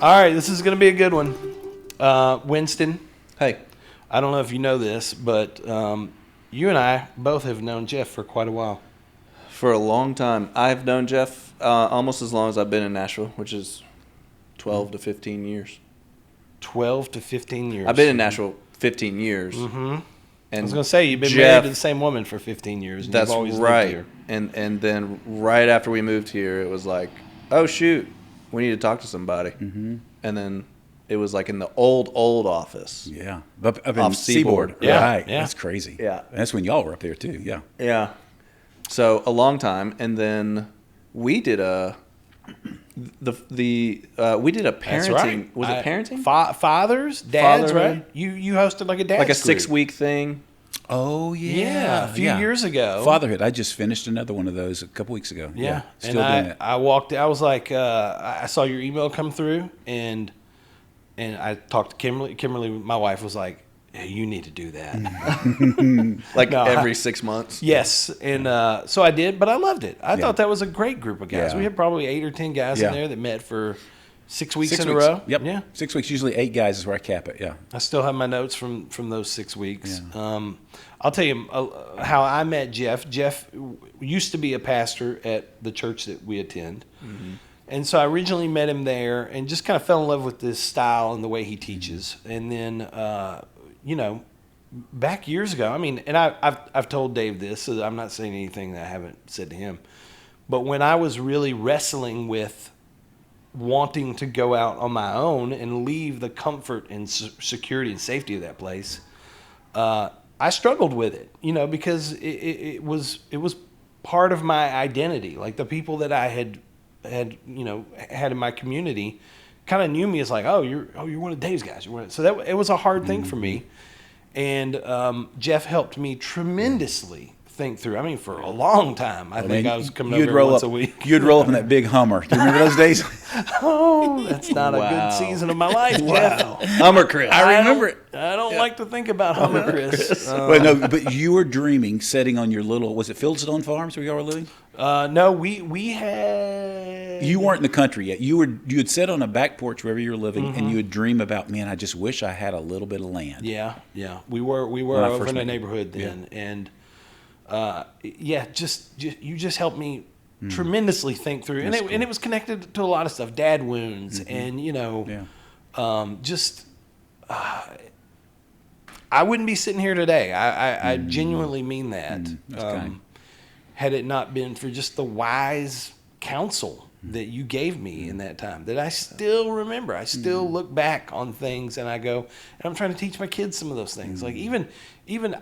All right, this is going to be a good one. Winston, Hey. I don't know if you know this, but you and I both have known Jeff for quite a while. For a long time. I've known Jeff almost as long as I've been in Nashville, which is 12 to 15 years. 12 to 15 years. I've been in Nashville 15 years. Mm-hmm. And I was going to say, you've been married to the same woman for 15 years. And that's you've always right. lived here. And then right after we moved here, it was like, oh, shoot, we need to talk to somebody. Mm-hmm. And then it was like in the old office. Yeah. Up in Off Seaboard. Yeah. Right. Yeah. That's crazy. Yeah. And that's when y'all were up there, too. Yeah. Yeah. So a long time. And then we did a... we did a parenting. That's right. Was it parenting? Fathers, dads, Fatherhood. right? You hosted like a dad's Like a group. 6-week thing. Oh, yeah. Yeah, a few years ago. Fatherhood. I just finished another one of those a couple weeks ago. Yeah. Still And doing it. I walked, I was like, I saw your email come through, and I talked to Kimberly. Kimberly, my wife, was like, hey, you need to do that. Like No, every 6 months. Yes. And so I did, but I loved it. I thought that was a great group of guys. Yeah. We had probably 8 or 10 guys Yeah. in there that met for 6 weeks 6 in weeks. a row. Yep. Yeah. 6 weeks. Usually 8 guys is where I cap it. Yeah. I still have my notes from those 6 weeks. Yeah. I'll tell you how I met Jeff. Jeff used to be a pastor at the church that we attend. Mm-hmm. And so I originally met him there and just kind of fell in love with this style and the way he teaches. And then, back years ago, I mean, and I've told Dave this, so I'm not saying anything that I haven't said to him. But when I was really wrestling with wanting to go out on my own and leave the comfort and security and safety of that place, I struggled with it, because it was part of my identity. Like the people that I had in my community kind of knew me as like, you're one of Dave's guys. So that it was a hard thing for me. And Jeff helped me tremendously think through. I mean, for a long time, I think I was coming over once a week. You'd roll up in that big Hummer. Do you remember those days? Oh, that's not a Wow. good season of my life, Jeff. Hummer Chris. I remember it. I don't like to think about Hummer Chris. Well, no, but you were dreaming, sitting on your little, was it Fieldstone Farms where you were living? No, we had. You weren't in the country yet. You would sit on a back porch wherever you were living, and you would dream about, man, I just wish I had a little bit of land. Yeah. We were When I over first in a met you. neighborhood then, and you just helped me tremendously think through, and it was connected to a lot of stuff, dad wounds, and I wouldn't be sitting here today. I genuinely mean that. That's kind. Had it not been for just the wise counsel that you gave me in that time, that I still remember. I still look back on things and I go, and I'm trying to teach my kids some of those things. Like even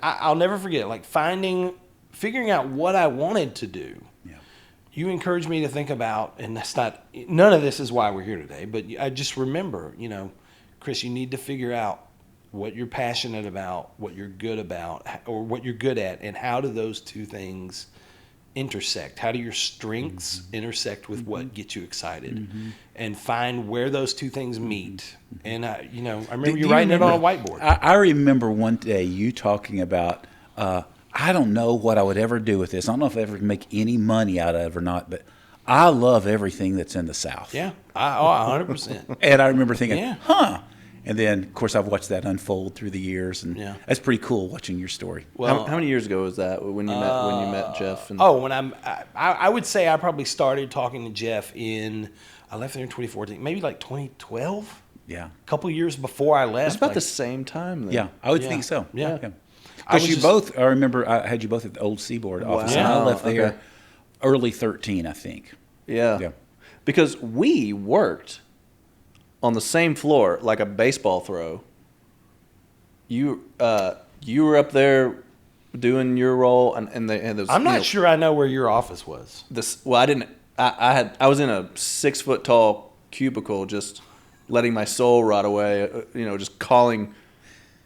I'll never forget, like figuring out what I wanted to do. Yeah. You encouraged me to think about, and none of this is why we're here today, but I just remember, Chris, you need to figure out what you're passionate about, what you're good about, or what you're good at, and how do those two things intersect? How do your strengths intersect with what gets you excited, and find where those two things meet? And I remember you writing it on a whiteboard. I remember one day you talking about, I don't know what I would ever do with this. I don't know if I ever make any money out of it or not, but I love everything that's in the South. Yeah, 100%. And I remember thinking, Yeah. And then, of course, I've watched that unfold through the years, and that's pretty cool watching your story. Well, How many years ago was that when you met Jeff? And... when I would say I probably started talking to Jeff I left there in 2014, maybe like 2012. Yeah. A couple years before I left. It's about the same time then. Yeah, I would think so. Yeah. Because I remember I had you both at the old Seaboard office, and I left there early 13, I think. Yeah. Because we worked on the same floor, like a baseball throw. You were up there doing your role, and those. I'm not sure I know where your office was. I didn't. I was in a 6 foot tall cubicle, just letting my soul rot away. Just calling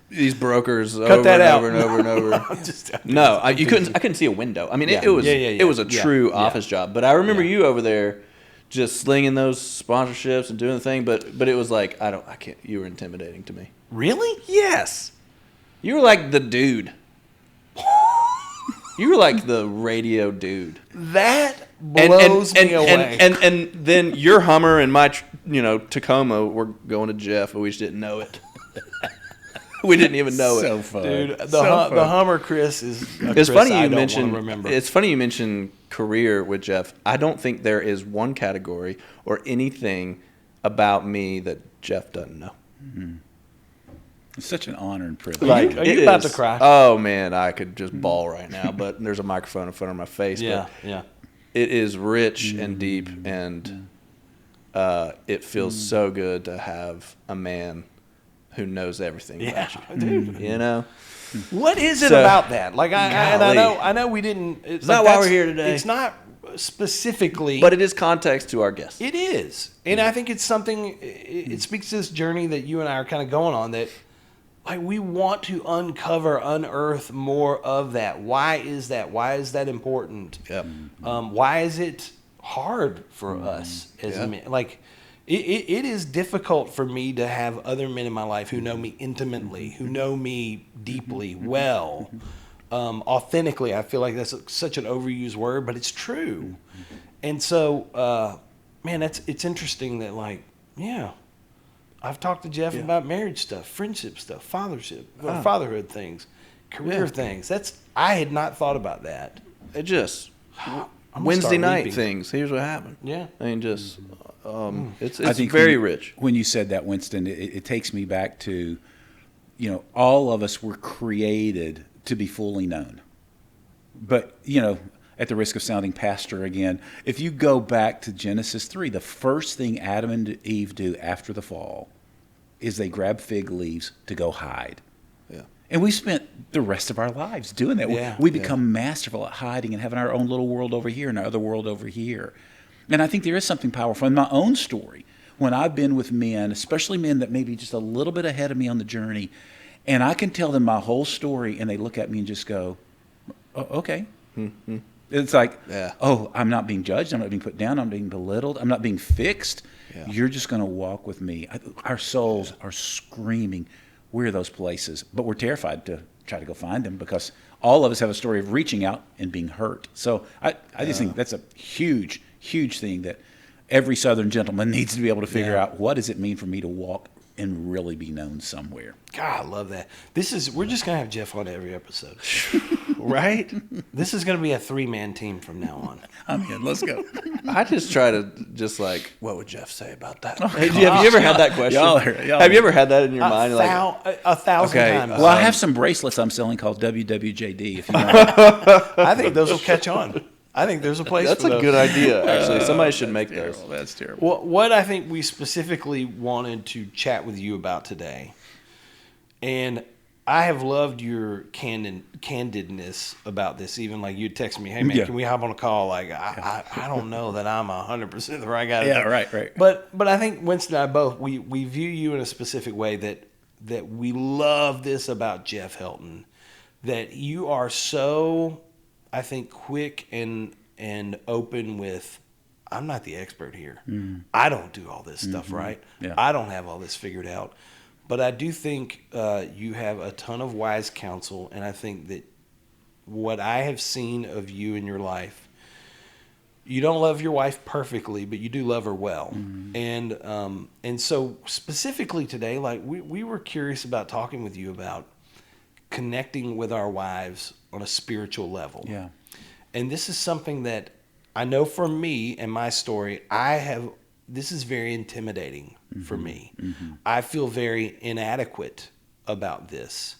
these brokers over and over and over and over. No, I couldn't see a window. I mean, it was a true office job. But I remember you over there, just slinging those sponsorships and doing the thing. But it was like I can't. You were intimidating to me. Really? Yes. You were like the dude. You were like the radio dude. That blows me away. And then your Hummer and my Tacoma, we're going to Jeff, but we just didn't know it. We didn't even know So it. fun. Dude, the fun. Hummer Chris is a It's Chris funny I you don't mentioned. wanna remember. It's funny you mentioned career with Jeff. I don't think there is one category or anything about me that Jeff doesn't know. It's such an honor and privilege. Like, Are you it about is. to cry? Oh man, I could just bawl right now. But there's a microphone in front of my face. Yeah, But yeah. it is rich and deep, and it feels so good to have a man who knows everything about you. Dude. You know. What is it So- about that? Like I Golly. know we didn't. It's not why we're here today. It's not specifically, But it is context to our guests. it is, and I think it's something. It speaks to this journey that you and I are kind of going on. That like we want to unearth more of that. Why is that? Why is that important? Yep. Why is it hard for us as men? Like it is difficult for me to have other men in my life who know me intimately, who know me deeply, well, authentically. I feel like that's such an overused word, but it's true. And so, man, it's interesting that I've talked to Jeff about marriage stuff, friendship stuff, fatherhood things, career things. I had not thought about that. It just I'm gonna Wednesday start night weeping. things. Here's what happened. Yeah. I mean, just it's I think very when, rich. When you said that, Winston, it takes me back to, all of us were created to be fully known. But, at the risk of sounding pastor again, if you go back to Genesis 3, the first thing Adam and Eve do after the fall is they grab fig leaves to go hide. Yeah. And we spent the rest of our lives doing that. Yeah. We become masterful at hiding and having our own little world over here and our other world over here. And I think there is something powerful in my own story when I've been with men, especially men that may be just a little bit ahead of me on the journey, and I can tell them my whole story, and they look at me and just go, oh, okay. Mm-hmm. It's like, oh, I'm not being judged. I'm not being put down. I'm not being belittled. I'm not being fixed. Yeah. You're just going to walk with me. Our souls are screaming, we're those places. But we're terrified to try to go find them because all of us have a story of reaching out and being hurt. So I just think that's a huge, huge thing that every Southern gentleman needs to be able to figure out. What does it mean for me to walk and really be known somewhere? God, I love that. We're just going to have Jeff on every episode. Right? This is going to be a 3-man team from now on. I'm in. Let's go. I just try to what would Jeff say about that? Oh, Have you ever had that question? Have you ever had that in your mind? A thousand times. Well, I have some bracelets I'm selling called WWJD. If you want. I think those will catch on. I think there's a place That's for those. a good idea, actually. Somebody should make those. That's terrible. What I think we specifically wanted to chat with you about today, and I have loved your candidness about this. Even like you text me, "Hey man, can we hop on a call?" Like I don't know that I'm 100% the right guy. Yeah, right. But I think Winston and I both we view you in a specific way that we love this about Jeff Helton, that you are so, I think, quick and open with, I'm not the expert here. I don't do all this stuff right. Yeah. I don't have all this figured out. But I do think you have a ton of wise counsel, and I think that what I have seen of you in your life, you don't love your wife perfectly, but you do love her well. And so specifically today, like we were curious about talking with you about connecting with our wives on a spiritual level. Yeah. And this is something that I know for me and my story, this is very intimidating for me. I feel very inadequate about this.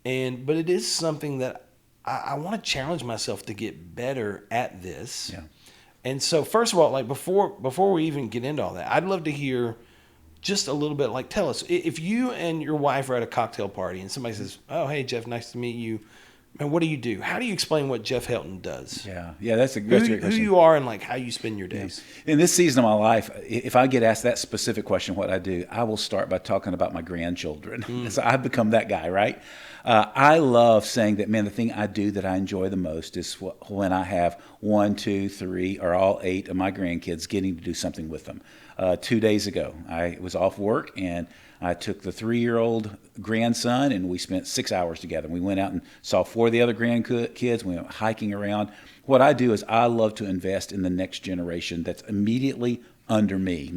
But it is something that I want to challenge myself to get better at this. Yeah. And so first of all, like before we even get into all that, I'd love to hear just a little bit, like tell us, if you and your wife are at a cocktail party and somebody says, "Oh, hey Jeff, nice to meet you." And what do you do? How do you explain what Jeff Helton does? Yeah, that's a great question. Who you are and like how you spend your days. In this season of my life, if I get asked that specific question, what I do, I will start by talking about my grandchildren. So I've become that guy, right? I love saying that, man, the thing I do that I enjoy the most is when I have 1, 2, 3, or all 8 of my grandkids getting to do something with them. 2 days ago, I was off work and I took the 3-year-old grandson and we spent 6 hours together. We went out and saw 4 of the other grandkids. We went hiking around. What I do is I love to invest in the next generation that's immediately under me,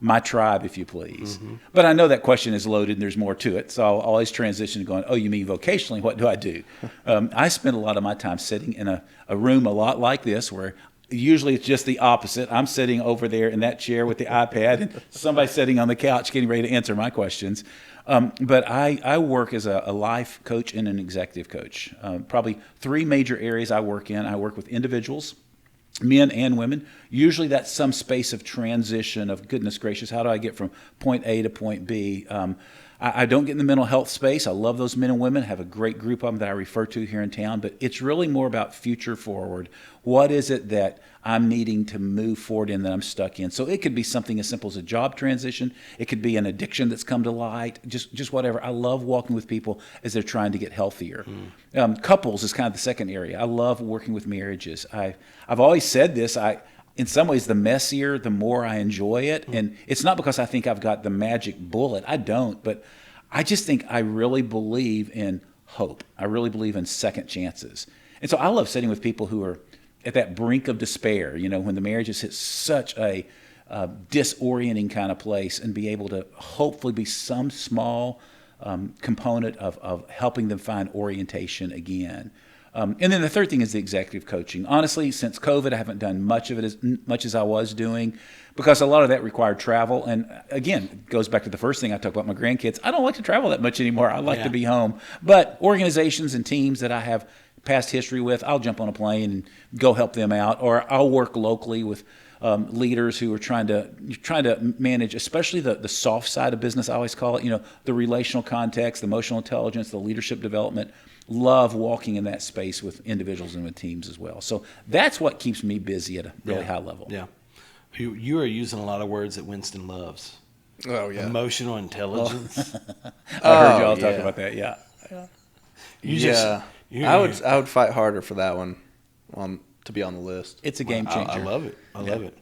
my tribe, if you please. But I know that question is loaded and there's more to it. So I'll always transition to going, oh, you mean vocationally? What do I do? I spend a lot of my time sitting in a room a lot like this where usually it's just the opposite. I'm sitting over there in that chair with the iPad and somebody's sitting on the couch getting ready to answer my questions. But I work as a life coach and an executive coach. Probably three major areas I work in. I work with individuals, men and women. Usually that's some space of transition of, goodness gracious, how do I get from point A to point B? I don't get in the mental health space. I love those men and women. I have a great group of them that I refer to here in town, but it's really more about future forward. What is it that I'm needing to move forward in that I'm stuck in? So it could be something as simple as a job transition. It could be an addiction that's come to light, just whatever. I love walking with people as they're trying to get healthier. Couples is kind of the second area. I love working with marriages. I've always said this. In some ways, the messier, the more I enjoy it. And it's not because I think I've got the magic bullet. I don't. But I just think I really believe in hope. I really believe in second chances. And so I love sitting with people who are at that brink of despair, when the marriage has hit such a disorienting kind of place, and be able to hopefully be some small component of helping them find orientation again. And then the third thing is the executive coaching. Honestly, since COVID, I haven't done much of it as much as I was doing, because a lot of that required travel. And again, it goes back to the first thing I talked about, my grandkids. I don't like to travel that much anymore. I like to be home. But organizations and teams that I have past history with, I'll jump on a plane and go help them out, or I'll work locally with leaders who are trying to manage, especially the soft side of business. I always call it, the relational context, the emotional intelligence, the leadership development. Love walking in that space with individuals and with teams as well. So that's what keeps me busy at a really high level. Yeah. You are using a lot of words that Winston loves. Oh, yeah. Emotional intelligence. I heard y'all talk about that. Yeah. I would fight harder for that one to be on the list. It's a game changer. I love it. I love it.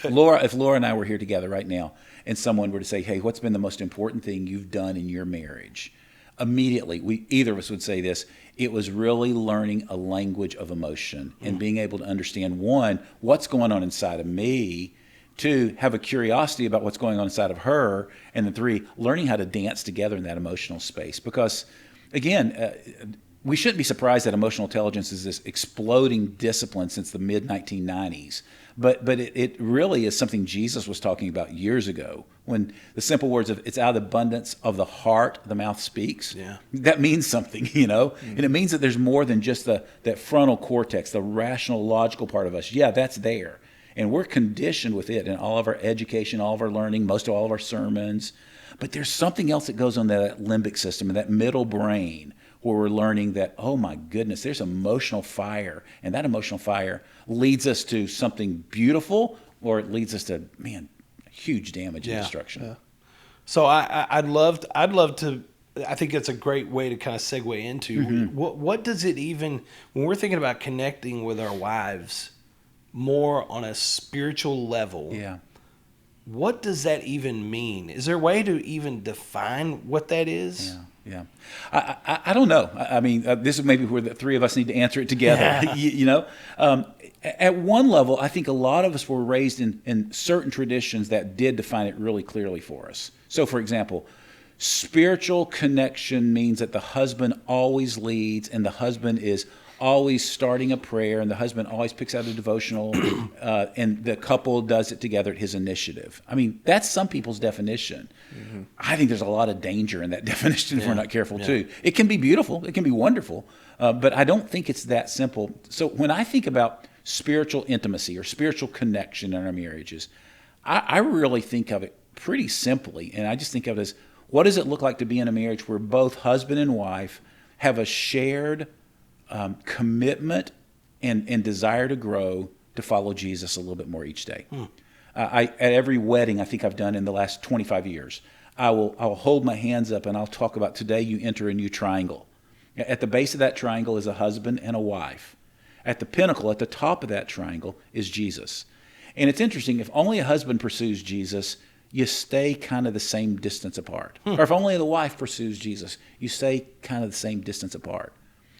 If Laura and I were here together right now and someone were to say, hey, what's been the most important thing you've done in your marriage? Immediately, either of us would say this: it was really learning a language of emotion and being able to understand, one, what's going on inside of me, two, have a curiosity about what's going on inside of her, and then three, learning how to dance together in that emotional space. Because, again, we shouldn't be surprised that emotional intelligence is this exploding discipline since the mid-1990s. But it really is something Jesus was talking about years ago, when the simple words of, it's out of the abundance of the heart the mouth speaks. Yeah. That means something, and it means that there's more than just that frontal cortex, the rational, logical part of us. Yeah, that's there. And we're conditioned with it in all of our education, all of our learning, most of all of our sermons. But there's something else that goes on that limbic system, and that middle brain, where we're learning that, oh my goodness, there's emotional fire, and that emotional fire leads us to something beautiful, or it leads us to, huge damage and destruction. Yeah. So I'd love to. I think that's a great way to kind of segue into what does it even, when we're thinking about connecting with our wives more on a spiritual level. Yeah. What does that even mean? Is there a way to even define what that is? Yeah. I don't know. I mean, this is maybe where the three of us need to answer it together. At one level, I think a lot of us were raised in certain traditions that did define it really clearly for us. So, for example, spiritual connection means that the husband always leads, and the husband is always starting a prayer, and the husband always picks out a devotional, and the couple does it together at his initiative. I mean, that's some people's definition. Mm-hmm. I think there's a lot of danger in that definition if we're not careful too. It can be beautiful, it can be wonderful, but I don't think it's that simple. So when I think about spiritual intimacy or spiritual connection in our marriages, I really think of it pretty simply, and I just think of it as, what does it look like to be in a marriage where both husband and wife have a shared commitment and desire to grow to follow Jesus a little bit more each day. At every wedding I think I've done in the last 25 years, I'll hold my hands up and I'll talk about, today you enter a new triangle. At the base of that triangle is a husband and a wife. At the pinnacle, at the top of that triangle, is Jesus. And it's interesting, if only a husband pursues Jesus, you stay kind of the same distance apart. Or if only the wife pursues Jesus, you stay kind of the same distance apart.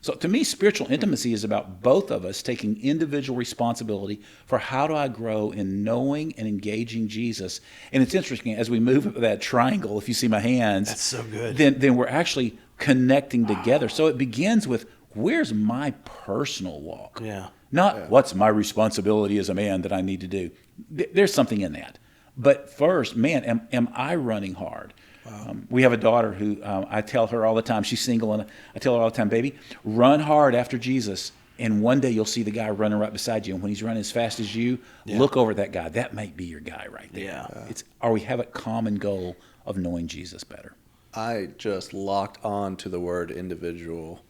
So to me, spiritual intimacy is about both of us taking individual responsibility for how do I grow in knowing and engaging Jesus. And it's interesting, as we move that triangle, if you see my hands, That's so good. Then we're actually connecting together. So it begins with, where's my personal walk? Yeah. Not what's my responsibility as a man that I need to do. There's something in that. But first, man, am I running hard? Wow. We have a daughter who I tell her all the time, she's single, and I tell her all the time, baby, run hard after Jesus, and one day you'll see the guy running right beside you. And when he's running as fast as you, look over at that guy. That might be your guy right there. Yeah. Or we have a common goal of knowing Jesus better. I just locked on to the word individual.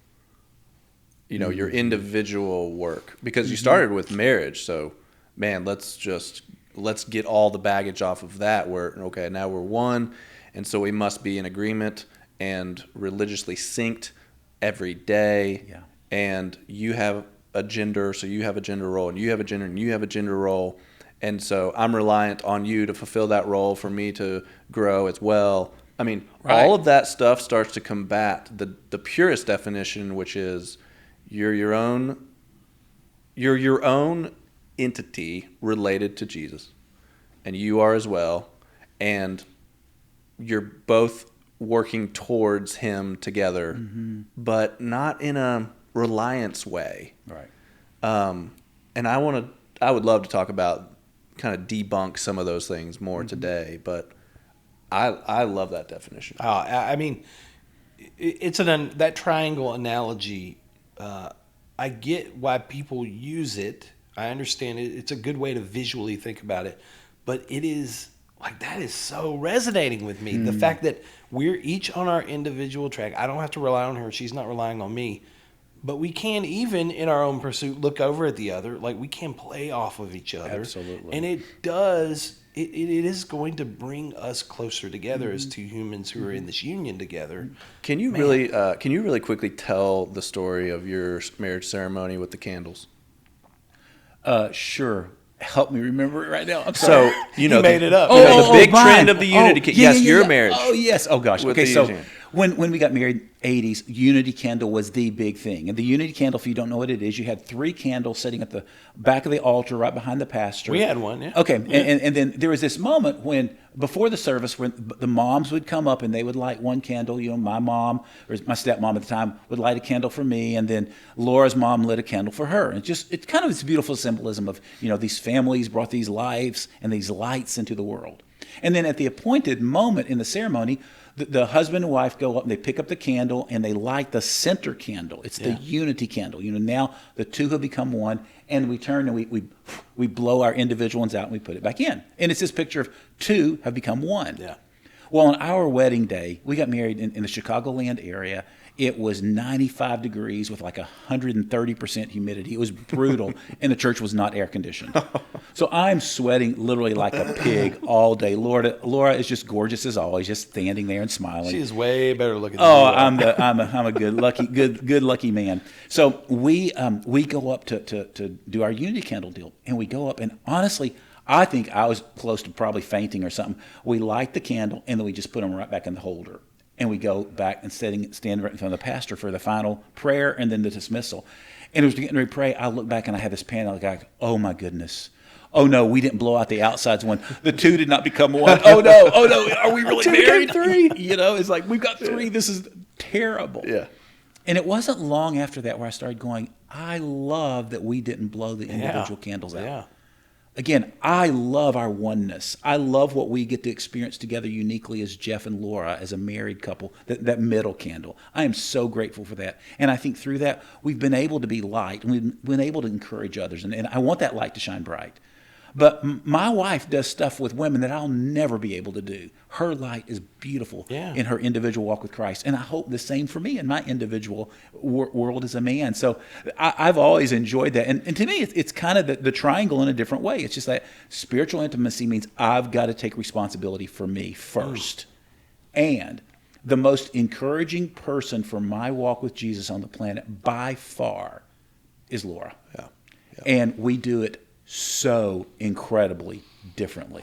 Your individual work, because you started with marriage. So, man, let's get all the baggage off of that. Now we're one, and so we must be in agreement and religiously synced every day. Yeah. And you have a gender, so you have a gender role, and you have a gender, and you have a gender role. And so I'm reliant on you to fulfill that role for me to grow as well. I mean, all of that stuff starts to combat the purest definition, which is you're your own entity related to Jesus, and you are as well, and you're both working towards him together, but not in a reliance way. Right. And I would love to talk about, kind of debunk some of those things more today, but I love that definition. I mean, it's that triangle analogy. I get why people use it. I understand it. It's a good way to visually think about it, but it is like, that is so resonating with me. The fact that we're each on our individual track. I don't have to rely on her. She's not relying on me. But we can, even in our own pursuit, look over at the other. Like, we can play off of each other. Absolutely. And it does. It is going to bring us closer together as two humans who are in this union together. Can you really quickly tell the story of your marriage ceremony with the candles? Sure. Help me remember it right now. I'm sorry. So, you made it up. The big trend of the unity. Your marriage. Oh, yes. Oh, gosh. Okay, so when we got married, 80s, unity candle was the big thing. And the unity candle, if you don't know what it is, you had 3 candles sitting at the back of the altar right behind the pastor. We had one, yeah. Okay, yeah. And then there was this moment when, before the service, when the moms would come up and they would light one candle. My mom, or my stepmom at the time, would light a candle for me, and then Laura's mom lit a candle for her. And it's kind of this beautiful symbolism of, these families brought these lives and these lights into the world. And then at the appointed moment in the ceremony, the husband and wife go up and they pick up the candle and they light the center candle. It's the unity candle. Now the two have become one, and we turn and we blow our individual ones out and we put it back in. And it's this picture of two have become one. Yeah. Well, on our wedding day, we got married in the Chicagoland area. It was 95 degrees with like 130% humidity. It was brutal, and the church was not air conditioned. So I'm sweating literally like a pig all day. Laura is just gorgeous as always, just standing there and smiling. She is way better looking than you are. I'm a good lucky man. So we go up to do our unity candle deal, and we go up, and honestly, I think I was close to probably fainting or something. We light the candle, and then we just put them right back in the holder. And we go back and stand right in front of the pastor for the final prayer and then the dismissal. And as we're getting ready to pray, I look back and I have this panic. Like, oh my goodness. Oh no, we didn't blow out the outsides one. The two did not become one. Oh no, are we really married? 3. It's like, we've got 3. This is terrible. Yeah. And it wasn't long after that where I started going, I love that we didn't blow the individual candles out. Yeah. Again, I love our oneness. I love what we get to experience together uniquely as Jeff and Laura, as a married couple, that middle candle. I am so grateful for that. And I think through that, we've been able to be light, and we've been able to encourage others. And I want that light to shine bright. But my wife does stuff with women that I'll never be able to do. Her light is beautiful in her individual walk with Christ. And I hope the same for me in my individual world as a man. So I've always enjoyed that. And to me, it's kind of the triangle in a different way. It's just that spiritual intimacy means I've got to take responsibility for me first. And the most encouraging person for my walk with Jesus on the planet by far is Laura. Yeah. And we do it so incredibly differently.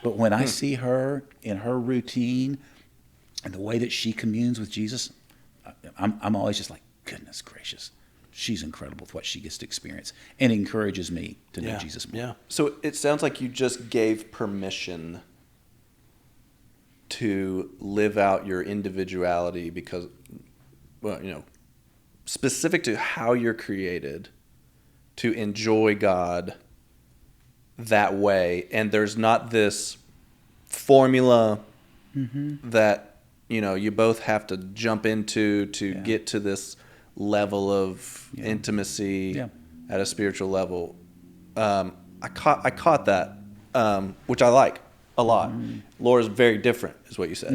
But when I see her in her routine and the way that she communes with Jesus, I'm always just like, goodness gracious, she's incredible with what she gets to experience, and encourages me to know Jesus more. Yeah. So it sounds like you just gave permission to live out your individuality because, well, specific to how you're created, to enjoy God that way. And there's not this formula that, you both have to jump into to get to this level of intimacy at a spiritual level. I caught that, which I like a lot. Laura's very different, is what you said,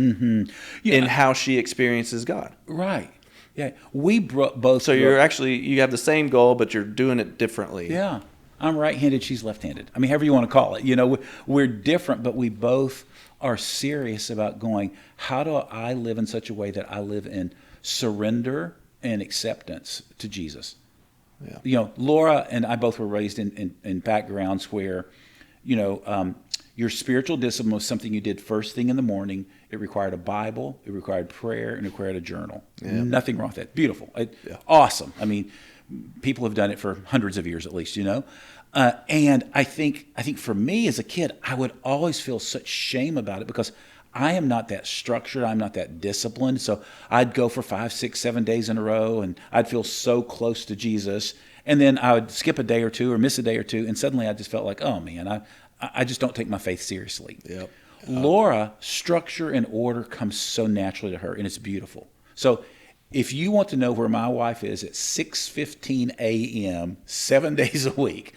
in how she experiences God. Right. Yeah. We both. So you have the same goal, but you're doing it differently. Yeah. I'm right-handed. She's left-handed. I mean, however you want to call it. We're different, but we both are serious about going, how do I live in such a way that I live in surrender and acceptance to Jesus? Yeah. Laura and I both were raised in backgrounds where, your spiritual discipline was something you did first thing in the morning. It required a Bible, it required prayer, and it required a journal. Yeah. Nothing wrong with that. Beautiful. Awesome. I mean, people have done it for hundreds of years at least, And I think for me as a kid, I would always feel such shame about it because I am not that structured. I'm not that disciplined. So I'd go for 5, 6, 7 days in a row, and I'd feel so close to Jesus. And then I would skip a day or two or miss a day or two, and suddenly I just felt like, oh man, I just don't take my faith seriously. Yep. Laura, structure and order comes so naturally to her, and it's beautiful. So if you want to know where my wife is at 6:15 a.m., 7 days a week,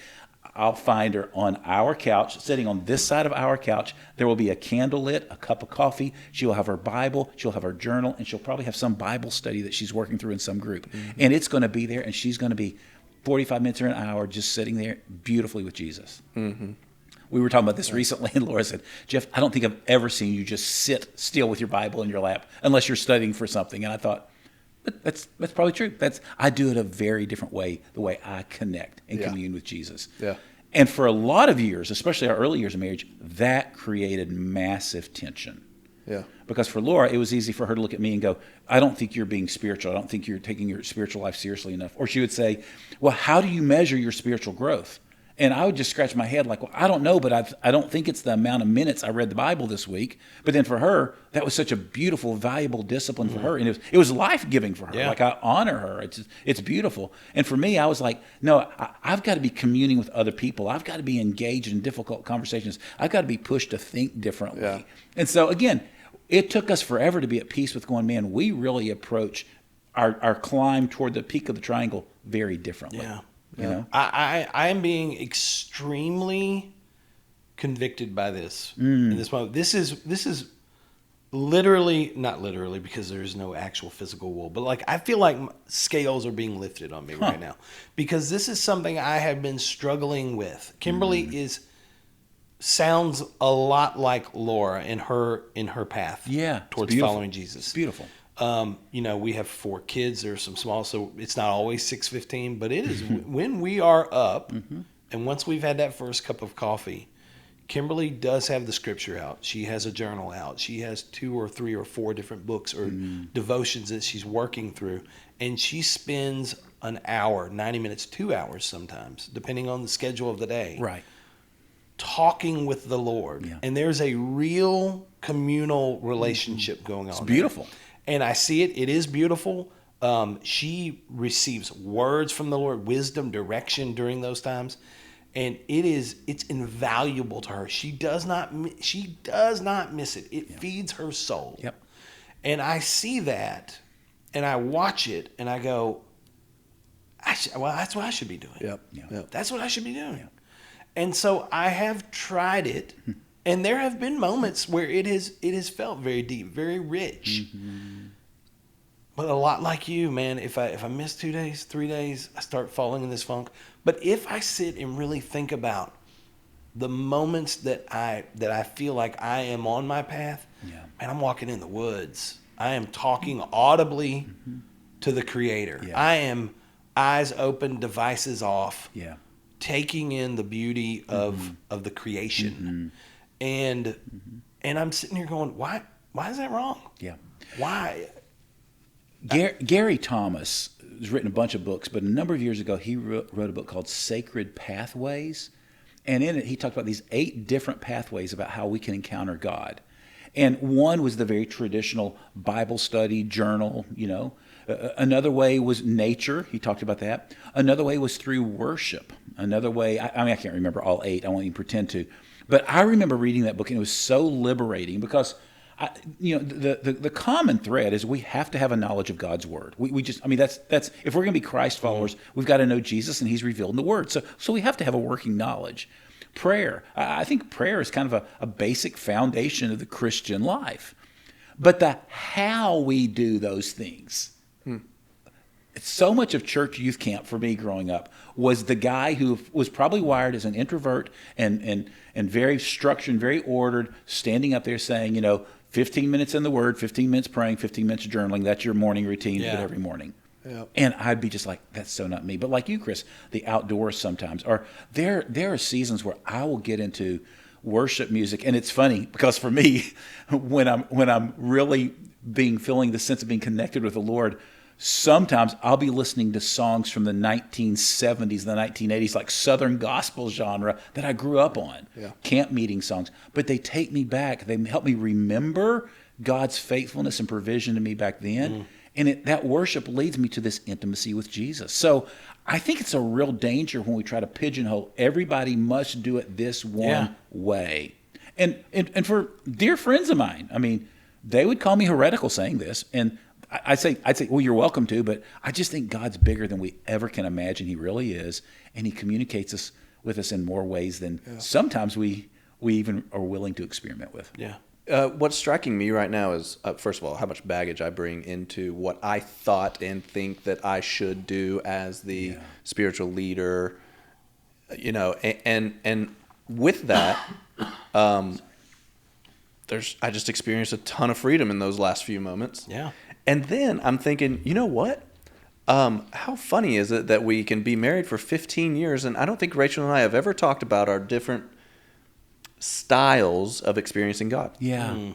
I'll find her on our couch, sitting on this side of our couch. There will be a candle lit, a cup of coffee. She will have her Bible, she'll have her journal, and she'll probably have some Bible study that she's working through in some group. And it's going to be there, and she's going to be 45 minutes or an hour just sitting there beautifully with Jesus. We were talking about this recently, and Laura said, Jeff, I don't think I've ever seen you just sit still with your Bible in your lap unless you're studying for something. And I thought, that's probably true. I do it a very different way, the way I connect and commune with Jesus. Yeah. And for a lot of years, especially our early years of marriage, that created massive tension. Yeah. Because for Laura, it was easy for her to look at me and go, I don't think you're being spiritual. I don't think you're taking your spiritual life seriously enough. Or she would say, well, how do you measure your spiritual growth? And I would just scratch my head like, well, I don't know, but I don't think it's the amount of minutes I read the Bible this week. But then for her, that was such a beautiful, valuable discipline for her. And it was life-giving for her. Yeah. Like, I honor her. It's beautiful. And for me, I was like, no, I've got to be communing with other people. I've got to be engaged in difficult conversations. I've got to be pushed to think differently. Yeah. And so, again, it took us forever to be at peace with going, man, we really approach our climb toward the peak of the triangle very differently. Yeah. You know? I am being extremely convicted by this in this moment. This is literally, not literally because there's no actual physical wool, but like I feel like scales are being lifted on me right now because this is something I have been struggling with. Kimberly sounds a lot like Laura in her path towards following Jesus. It's beautiful. We have 4 kids. There's some small, so it's not always 6:15, but it is when we are up, and once we've had that first cup of coffee, Kimberly does have the scripture out. She has a journal out. She has 2 or 3 or 4 different books or devotions that she's working through, and she spends an hour, 90 minutes, 2 hours sometimes, depending on the schedule of the day, Right. talking with the Lord. Yeah. And there's a real communal relationship going on. It's beautiful. There. And I see it. It is beautiful. She receives words from the Lord, wisdom, direction during those times. And it's invaluable to her. She does not miss it. It feeds her soul. Yep. And I see that and I watch it and I go, that's what I should be doing. Yep. Yep. That's what I should be doing. Yep. And so I have tried it. And there have been moments where it has felt very deep, very rich. But a lot like you, man, if I miss 2 days, 3 days, I start falling in this funk. But if I sit and really think about the moments that I feel like I am on my path, man, I'm walking in the woods. I am talking audibly to the Creator. Yeah. I am eyes open, devices off, taking in the beauty of the creation. And I'm sitting here going, why is that wrong? Yeah. Why? Gary Thomas has written a bunch of books, but a number of years ago he wrote a book called Sacred Pathways, and in it he talked about these 8 different pathways about how we can encounter God. And one was the very traditional Bible study journal, Another way was nature. He talked about that. Another way was through worship. Another way, I can't remember all 8. I won't even pretend to. But I remember reading that book, and it was so liberating because, the common thread is we have to have a knowledge of God's word. That's if we're going to be Christ followers, we've got to know Jesus, and He's revealed in the Word. So we have to have a working knowledge. Prayer. I think prayer is kind of a basic foundation of the Christian life. But the how we do those things. So much of church youth camp for me growing up was the guy who was probably wired as an introvert and very structured and very ordered, standing up there saying, 15 minutes in the Word, 15 minutes praying, 15 minutes journaling. That's your morning routine every morning. Yep. And I'd be just like, that's so not me. But like you, Chris, the outdoors sometimes. Or there are seasons where I will get into worship music. And it's funny because for me, when I'm really feeling the sense of being connected with the Lord, sometimes I'll be listening to songs from the 1970s, the 1980s, like Southern gospel genre that I grew up on, camp meeting songs. But they take me back. They help me remember God's faithfulness and provision to me back then. And that worship leads me to this intimacy with Jesus. So I think it's a real danger when we try to pigeonhole everybody must do it this one way. And for dear friends of mine, they would call me heretical saying this, and I'd say, well, you're welcome to, but I just think God's bigger than we ever can imagine. He really is, and He communicates with us in more ways than sometimes we even are willing to experiment with. Yeah. What's striking me right now is, first of all, how much baggage I bring into what I thought and think that I should do as the spiritual leader, and with that, I just experienced a ton of freedom in those last few moments. Yeah. And then I'm thinking, you know what? How funny is it that we can be married for 15 years, and I don't think Rachel and I have ever talked about our different styles of experiencing God. Yeah.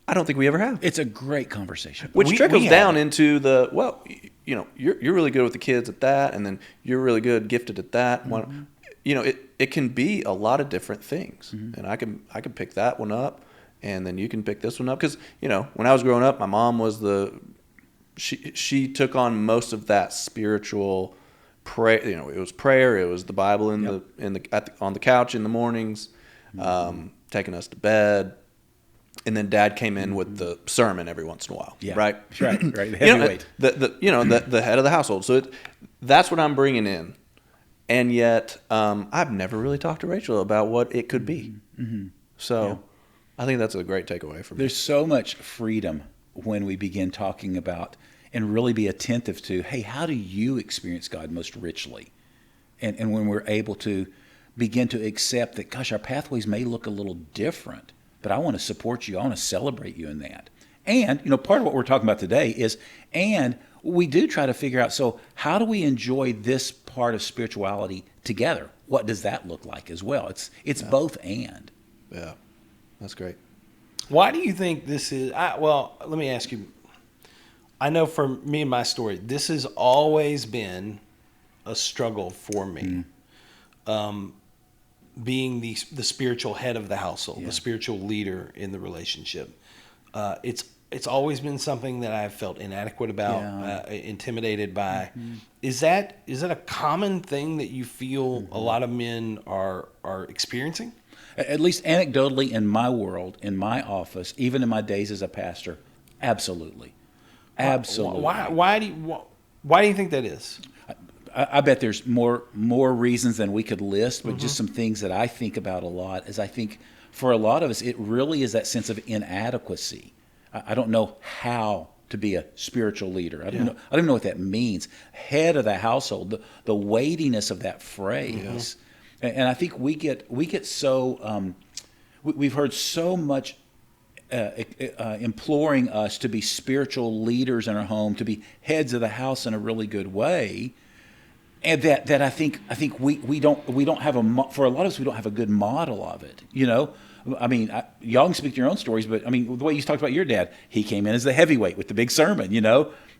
I don't think we ever have. It's a great conversation. Which trickles down into you're really good with the kids at that, and then you're really gifted at that. Mm-hmm. It can be a lot of different things. Mm-hmm. And I can pick that one up, and then you can pick this one up. Because, when I was growing up, my mom was she took on most of that spiritual prayer. It was prayer, it was the Bible on the couch in the mornings. Taking us to bed, and then Dad came in with the sermon every once in a while. Yeah. Right. The heavyweight. The head of the household. So that's what I'm bringing in, and yet I've never really talked to Rachel about what it could be. Mm-hmm. So I think that's a great takeaway for me. There's so much freedom when we begin talking about and really be attentive to, hey, how do you experience God most richly, and when we're able to begin to accept that, gosh, our pathways may look a little different, but I want to support you. I want to celebrate you in that. And, part of what we're talking about today is, and we do try to figure out, so how do we enjoy this part of spirituality together? What does that look like as well? It's both and. Yeah, that's great. Why do you think this is, let me ask you, I know for me and my story, this has always been a struggle for me. Being the spiritual head of the household, the spiritual leader in the relationship. It's always been something that I've felt inadequate about, intimidated by. Mm-hmm. Is that a common thing that you feel a lot of men are experiencing? At least anecdotally in my world, in my office, even in my days as a pastor, absolutely. Absolutely. Why do you think that is? I bet there's more reasons than we could list, but just some things that I think about a lot is I think for a lot of us, it really is that sense of inadequacy. I don't know how to be a spiritual leader. I don't even know what that means. Head of the household, the weightiness of that phrase. And I think we get so, we've heard so much imploring us to be spiritual leaders in our home, to be heads of the house in a really good way. And that I think we don't have for a lot of us, we don't have a good model of it. Y'all can speak to your own stories, but the way you talked about your dad, he came in as the heavyweight with the big sermon.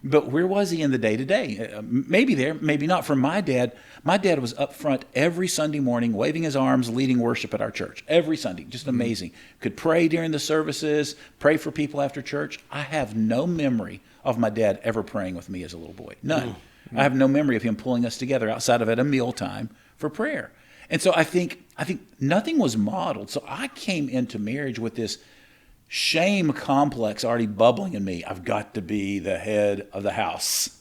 But where was he in the day-to-day? Maybe there, maybe not. For my dad was up front every Sunday morning, waving his arms, leading worship at our church. Every Sunday. Just amazing. Could pray during the services, pray for people after church. I have no memory of my dad ever praying with me as a little boy. None. I have no memory of him pulling us together outside of at a mealtime for prayer. And so I think nothing was modeled. So I came into marriage with this shame complex already bubbling in me. I've got to be the head of the house.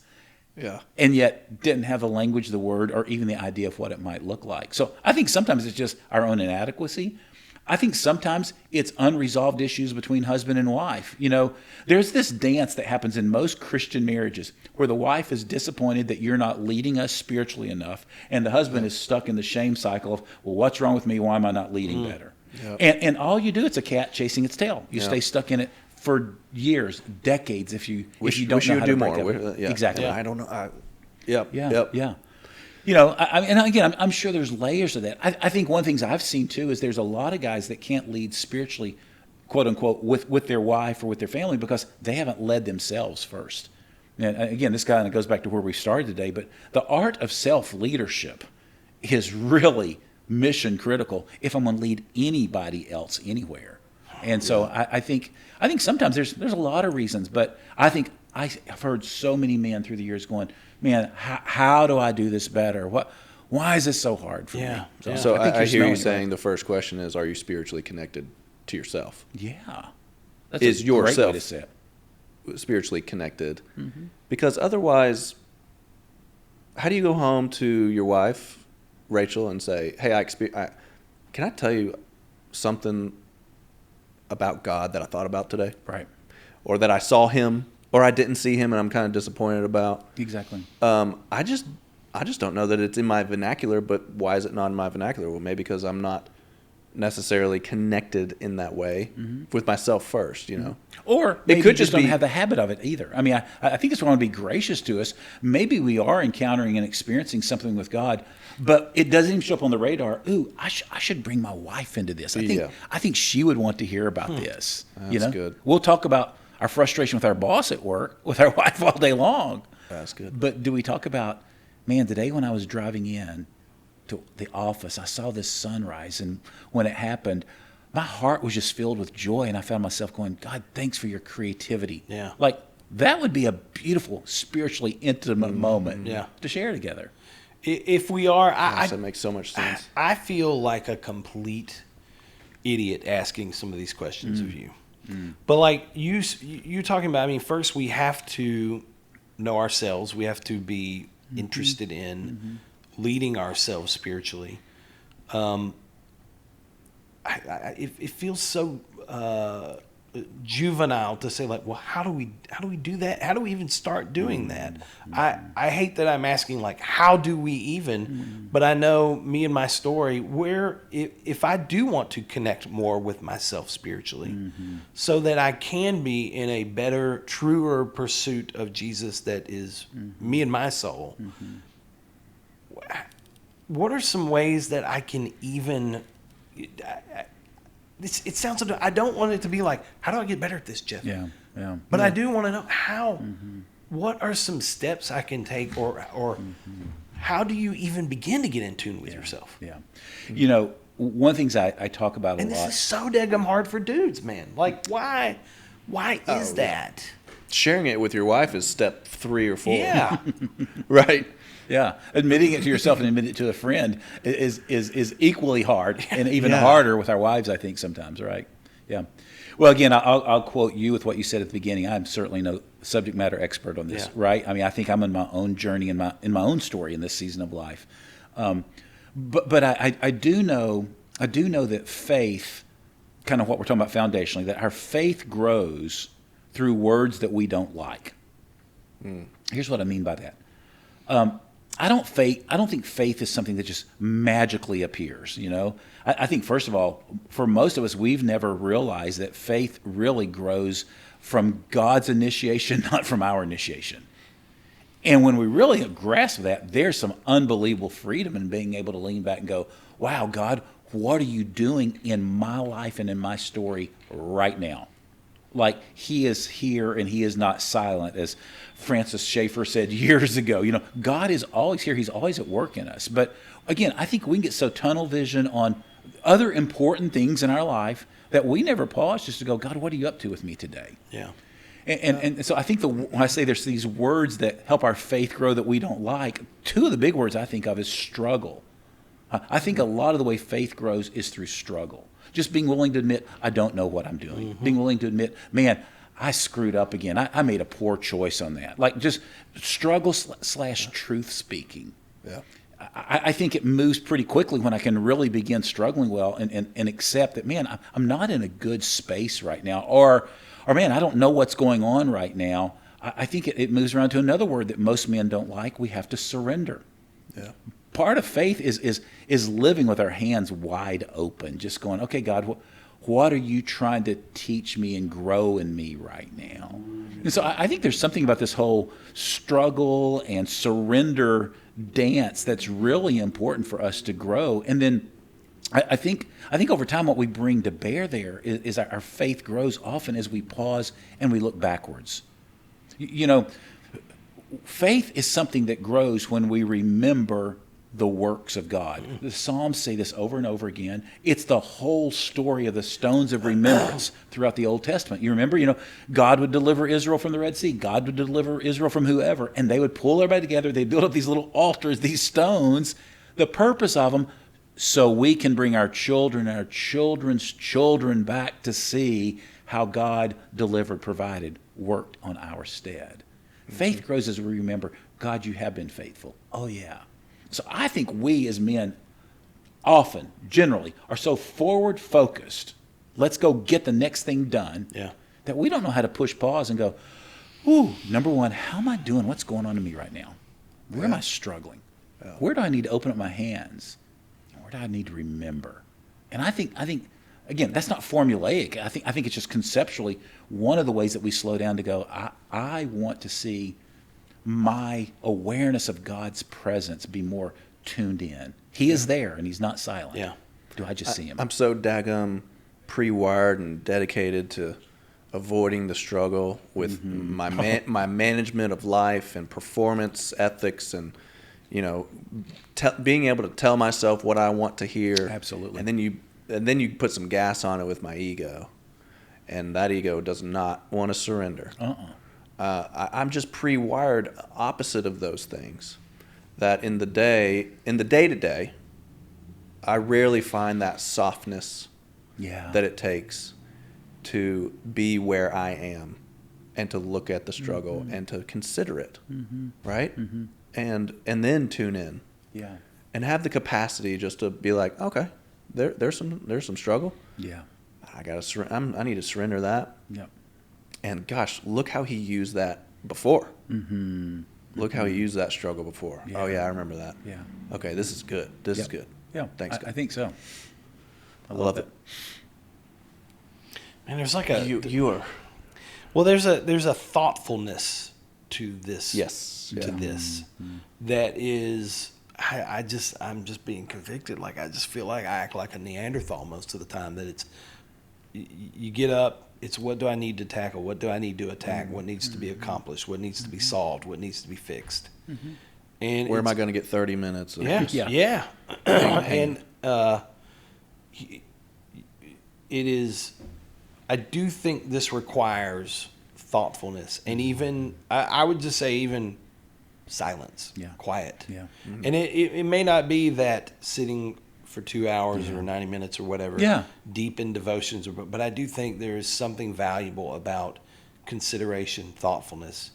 Yeah. And yet didn't have the language, the word, or even the idea of what it might look like. So I think sometimes it's just our own inadequacy. I think sometimes it's unresolved issues between husband and wife. You know, there's this dance that happens in most Christian marriages where the wife is disappointed that you're not leading us spiritually enough, and the husband is stuck in the shame cycle of, well, what's wrong with me? Why am I not leading better? Yep. And all you do, it's a cat chasing its tail. You stay stuck in it for years, decades, if you don't know how to break it. Exactly. Yeah, I don't know. Yeah. You know, and again, I'm sure there's layers of that. I think one of the things I've seen too is there's a lot of guys that can't lead spiritually, quote unquote, with their wife or with their family because they haven't led themselves first. And again, this kind of goes back to where we started today, but the art of self-leadership is really mission critical if I'm going to lead anybody else anywhere. And so I think sometimes there's a lot of reasons, but I think I've heard so many men through the years going, man, how do I do this better? Why is this so hard for me? So I hear you saying the first question is, are you spiritually connected to yourself? Yeah. That's is a yourself great way to say it. Spiritually connected? Mm-hmm. Because otherwise, how do you go home to your wife, Rachel, and say, hey, can I tell you something about God that I thought about today? Right. Or that I saw him, or I didn't see him and I'm kind of disappointed about. Exactly. I just don't know that it's in my vernacular, but why is it not in my vernacular? Well, maybe because I'm not necessarily connected in that way with myself first, you know. Or maybe you just don't have the habit of it either. I mean, I think it's want to be gracious to us. Maybe we are encountering and experiencing something with God, but it doesn't even show up on the radar. Ooh, I should bring my wife into this. I think she would want to hear about this. That's good. We'll talk about our frustration with our boss at work, with our wife all day long. That's good. But do we talk about, man, today when I was driving in to the office, I saw this sunrise, and when it happened, my heart was just filled with joy, and I found myself going, God, thanks for your creativity. Yeah. Like, that would be a beautiful, spiritually intimate moment to share together. If we are, that makes so much sense. I feel like a complete idiot asking some of these questions of you. But like you talking about, I mean, first we have to know ourselves. We have to be interested in leading ourselves spiritually. It feels so juvenile to say, like, well, how do we do that? How do we even start doing that? I hate that I'm asking, like, how do we even? But I know me and my story, where if I do want to connect more with myself spiritually, so that I can be in a better, truer pursuit of Jesus that is me and my soul, what are some ways that I can even... It sounds. I don't want it to be like, how do I get better at this, Jeff? Yeah. But I do want to know how. What are some steps I can take, or how do you even begin to get in tune with yourself? Yeah. You know, one of the things I talk about a lot. And this is so daggum hard for dudes, man. Like, why is that? Sharing it with your wife is step 3 or 4. Yeah. Right. Yeah, admitting it to yourself and admitting it to a friend is equally hard, and even harder with our wives, I think, sometimes, right? Yeah. Well, again, I'll quote you with what you said at the beginning. I'm certainly no subject matter expert on this, right? I mean, I think I'm in my own journey, in my own story in this season of life. But I do know that faith, kind of what we're talking about foundationally, that our faith grows through words that we don't like. Here's what I mean by that. I don't think faith is something that just magically appears, you know. I think, first of all, for most of us, we've never realized that faith really grows from God's initiation, not from our initiation. And when we really grasp that, there's some unbelievable freedom in being able to lean back and go, wow, God, what are you doing in my life and in my story right now? like he is here and he is not silent, as Francis Schaeffer said years ago. God is always here. He's always at work in us. But again, I think we can get so tunnel vision on other important things in our life that we never pause just to go, God, what are you up to with me today? Yeah. And so I think when I say there's these words that help our faith grow that we don't like, two of the big words I think of is struggle. I think a lot of the way faith grows is through struggle. Just being willing to admit, I don't know what I'm doing. Mm-hmm. Being willing to admit, man, I screwed up again. I made a poor choice on that. Like just struggle / truth speaking. Yeah. I think it moves pretty quickly when I can really begin struggling well and accept that, man, I'm not in a good space right now. Or man, I don't know what's going on right now. I think it moves around to another word that most men don't like. We have to surrender. Yeah. Part of faith is living with our hands wide open, just going, okay, God, what are you trying to teach me and grow in me right now? And so I think there's something about this whole struggle and surrender dance that's really important for us to grow. And then I think over time what we bring to bear there is our faith grows often as we pause and we look backwards. Faith is something that grows when we remember the works of God. The Psalms say this over and over again. It's the whole story of the stones of remembrance throughout the Old Testament. You remember, God would deliver Israel from the Red Sea. God would deliver Israel from whoever, and they would pull everybody together. They'd build up these little altars, these stones. The purpose of them, so we can bring our children, our children's children back to see how God delivered, provided, worked on our stead. Faith grows as we remember, God, you have been faithful. Oh, yeah. So I think we as men often, generally, are so forward focused, let's go get the next thing done, that we don't know how to push pause and go, ooh, number one, how am I doing? What's going on in me right now? Where am I struggling? Yeah. Where do I need to open up my hands? Where do I need to remember? And I think again, that's not formulaic. I think it's just conceptually one of the ways that we slow down to go, I want to see my awareness of God's presence be more tuned in. He is there and he's not silent. Yeah. Do I just see him? I'm so daggum pre-wired and dedicated to avoiding the struggle with my management of life and performance ethics and being able to tell myself what I want to hear. Absolutely. And then you put some gas on it with my ego, and that ego does not want to surrender. I'm just pre-wired opposite of those things. That in the day-to-day, I rarely find that softness that it takes to be where I am and to look at the struggle and to consider it, right? And then tune in, and have the capacity just to be like, okay, there's some struggle. Yeah, I need to surrender that. Yeah. And gosh, look how he used that before. Look how he used that struggle before. Yeah. Oh yeah, I remember that. Yeah. Okay, this is good. This is good. Yeah. Thanks, God. I think so. I love it. Man, there's like a you are. Well, there's a thoughtfulness to this. Yes. To this that is. I'm just being convicted. Like I just feel like I act like a Neanderthal most of the time. That it's you get up. It's what do I need to tackle? What do I need to attack? What needs to be accomplished? What needs to be solved? What needs to be fixed? And where am I going to get 30 minutes? Yeah. And it is. I do think this requires thoughtfulness, and even I would just say even silence, quiet. Yeah. And it may not be that sitting for 2 hours or 90 minutes or whatever, deep in devotions, but I do think there is something valuable about consideration, thoughtfulness,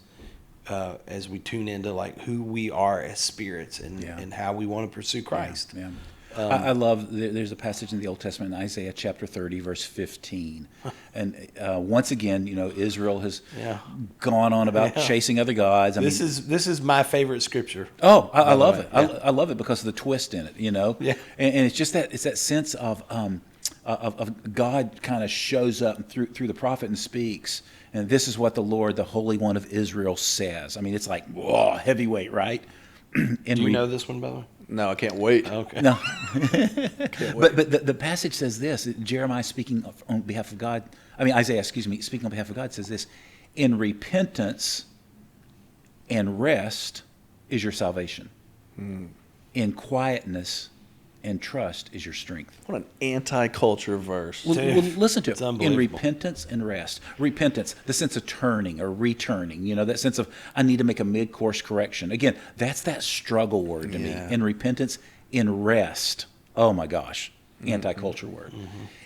as we tune into like who we are as spirits and how we want to pursue Christ. Yeah. I love, there's a passage in the Old Testament in Isaiah chapter 30, verse 15. And once again, Israel has gone on about chasing other gods. This is my favorite scripture. Oh, I love it. I love it because of the twist in it, Yeah. And it's just that sense of God kind of shows up through the prophet and speaks. And this is what the Lord, the Holy One of Israel says. I mean, it's like, whoa, heavyweight, right? Do you know this one, by the way? No, I can't wait. Okay. No. But the passage says this. Jeremiah speaking on behalf of God. I mean, Isaiah, excuse me, speaking on behalf of God says this. In repentance and rest is your salvation. In quietness and trust is your strength. What an anti-culture verse. Well, listen to it. It's In unbelievable. repentance and rest. Repentance, the sense of turning or returning, that sense of I need to make a mid-course correction. Again, that's that struggle word to me. In repentance, in rest. Oh my gosh, anti-culture word.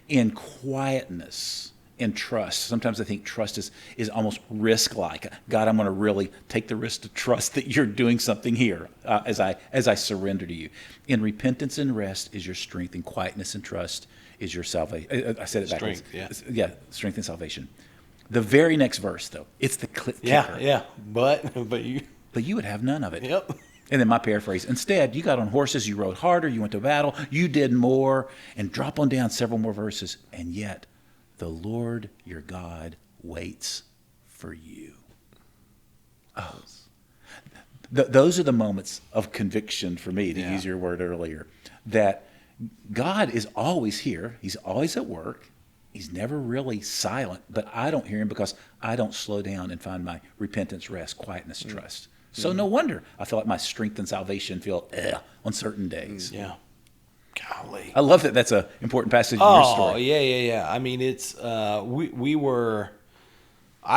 In quietness and trust. Sometimes I think trust is almost risk-like. God, I'm going to really take the risk to trust that you're doing something here as I surrender to you. In repentance and rest is your strength. In quietness and trust is your salvation. I said it backwards. Strength, Yeah, strength and salvation. The very next verse, though, it's the kicker. Yeah. But you. But you would have none of it. Yep. And then my paraphrase, instead, you got on horses, you rode harder, you went to battle, you did more, and drop on down several more verses, and yet the Lord your God waits for you. Oh. Those are the moments of conviction for me, to use your word earlier, that God is always here. He's always at work. He's never really silent, but I don't hear him because I don't slow down and find my repentance, rest, quietness, trust. So no wonder I feel like my strength and salvation feel on certain days. Yeah. Golly. I love that that's an important passage in your story. Oh, yeah. I mean, it's I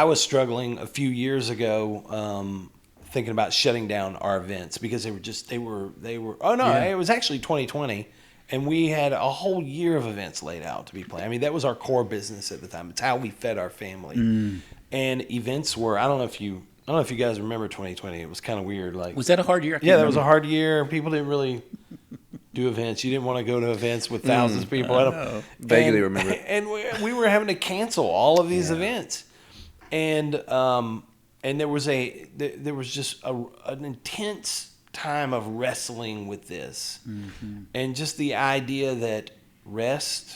was struggling a few years ago thinking about shutting down our events because it was actually 2020 and we had a whole year of events laid out to be planned. I mean, that was our core business at the time. It's how we fed our family. And events were, I don't know if you guys remember 2020. It was kind of weird. Like, Was that a hard year? I can't that remember. was a hard year. People didn't really do events. You didn't want to go to events with thousands of people. Vaguely remember it. And we were having to cancel all of these events. And there was just an intense time of wrestling with this. And just the idea that rest,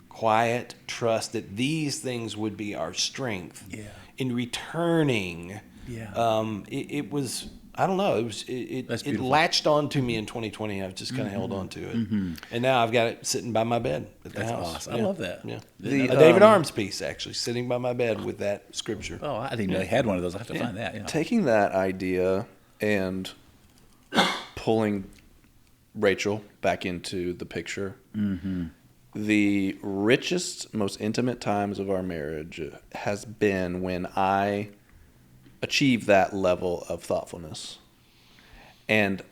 quiet, trust, that these things would be our strength. In returning. It was, I don't know, it latched on to me in 2020. I've just kind of held on to it. And now I've got it sitting by my bed at the house. Awesome. I love that. Yeah. The, A David Arms piece, actually, sitting by my bed with that scripture. Oh, I didn't know they had one of those. I'll have to find that. Yeah. Taking that idea and pulling Rachel back into the picture, the richest, most intimate times of our marriage has been when I achieve that level of thoughtfulness. And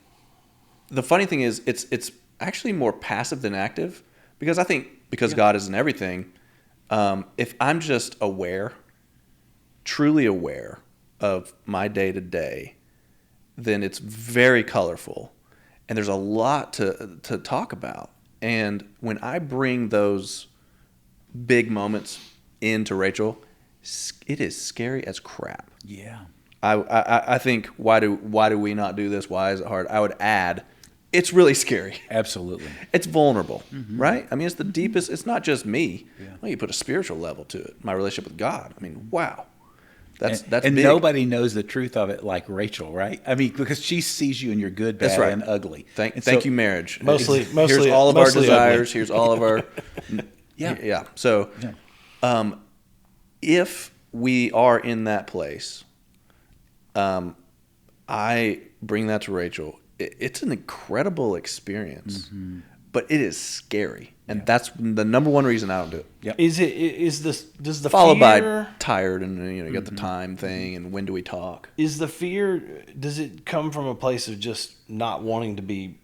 the funny thing is, it's actually more passive than active, because I think God is in everything. If I'm just aware, truly aware of my day to day, then it's very colorful, and there's a lot to talk about. And when I bring those big moments into Rachel, it is scary as crap. Yeah. I think, why do we not do this? Why is it hard? I would add, it's really scary. Absolutely. It's vulnerable, right? I mean, it's the deepest. It's not just me. Well, you put a spiritual level to it. My relationship with God. I mean, wow. That's and big. nobody knows the truth of it like Rachel, right? I mean, because she sees you in your good, bad, That's right. and ugly. Thank you, marriage. Mostly here's all of our mostly desires. ugly. Here's all of our. Yeah. So, if we are in that place, I bring that to Rachel. It's an incredible experience, but it is scary, and that's the number one reason I don't do it. Yep. Does the Followed fear, by tired, and you got the time thing, and when do we talk? is the fear, does it come from a place of just not wanting to be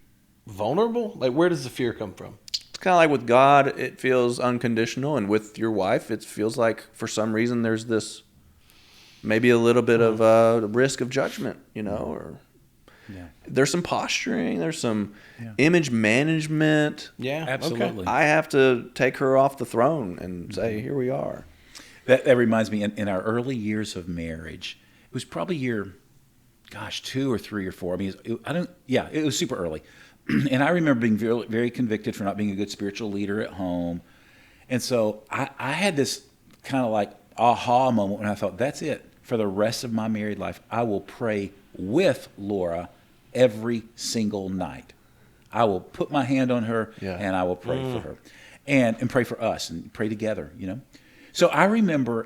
vulnerable? Like, where does the fear come from? It's kind of like with God, it feels unconditional, and with your wife, it feels like for some reason there's this maybe a little bit of risk of judgment, or there's some posturing, there's some image management. Yeah, Absolutely. I have to take her off the throne and say, here we are. That reminds me, in our early years of marriage, it was probably year, 2 or 3 or 4. I mean, it was super early. And I remember being very, very convicted for not being a good spiritual leader at home. And so I had this kind of like aha moment when I thought, that's it. For the rest of my married life, I will pray with Laura every single night. I will put my hand on her Yeah. and I will pray for her, and pray for us and pray together. So I remember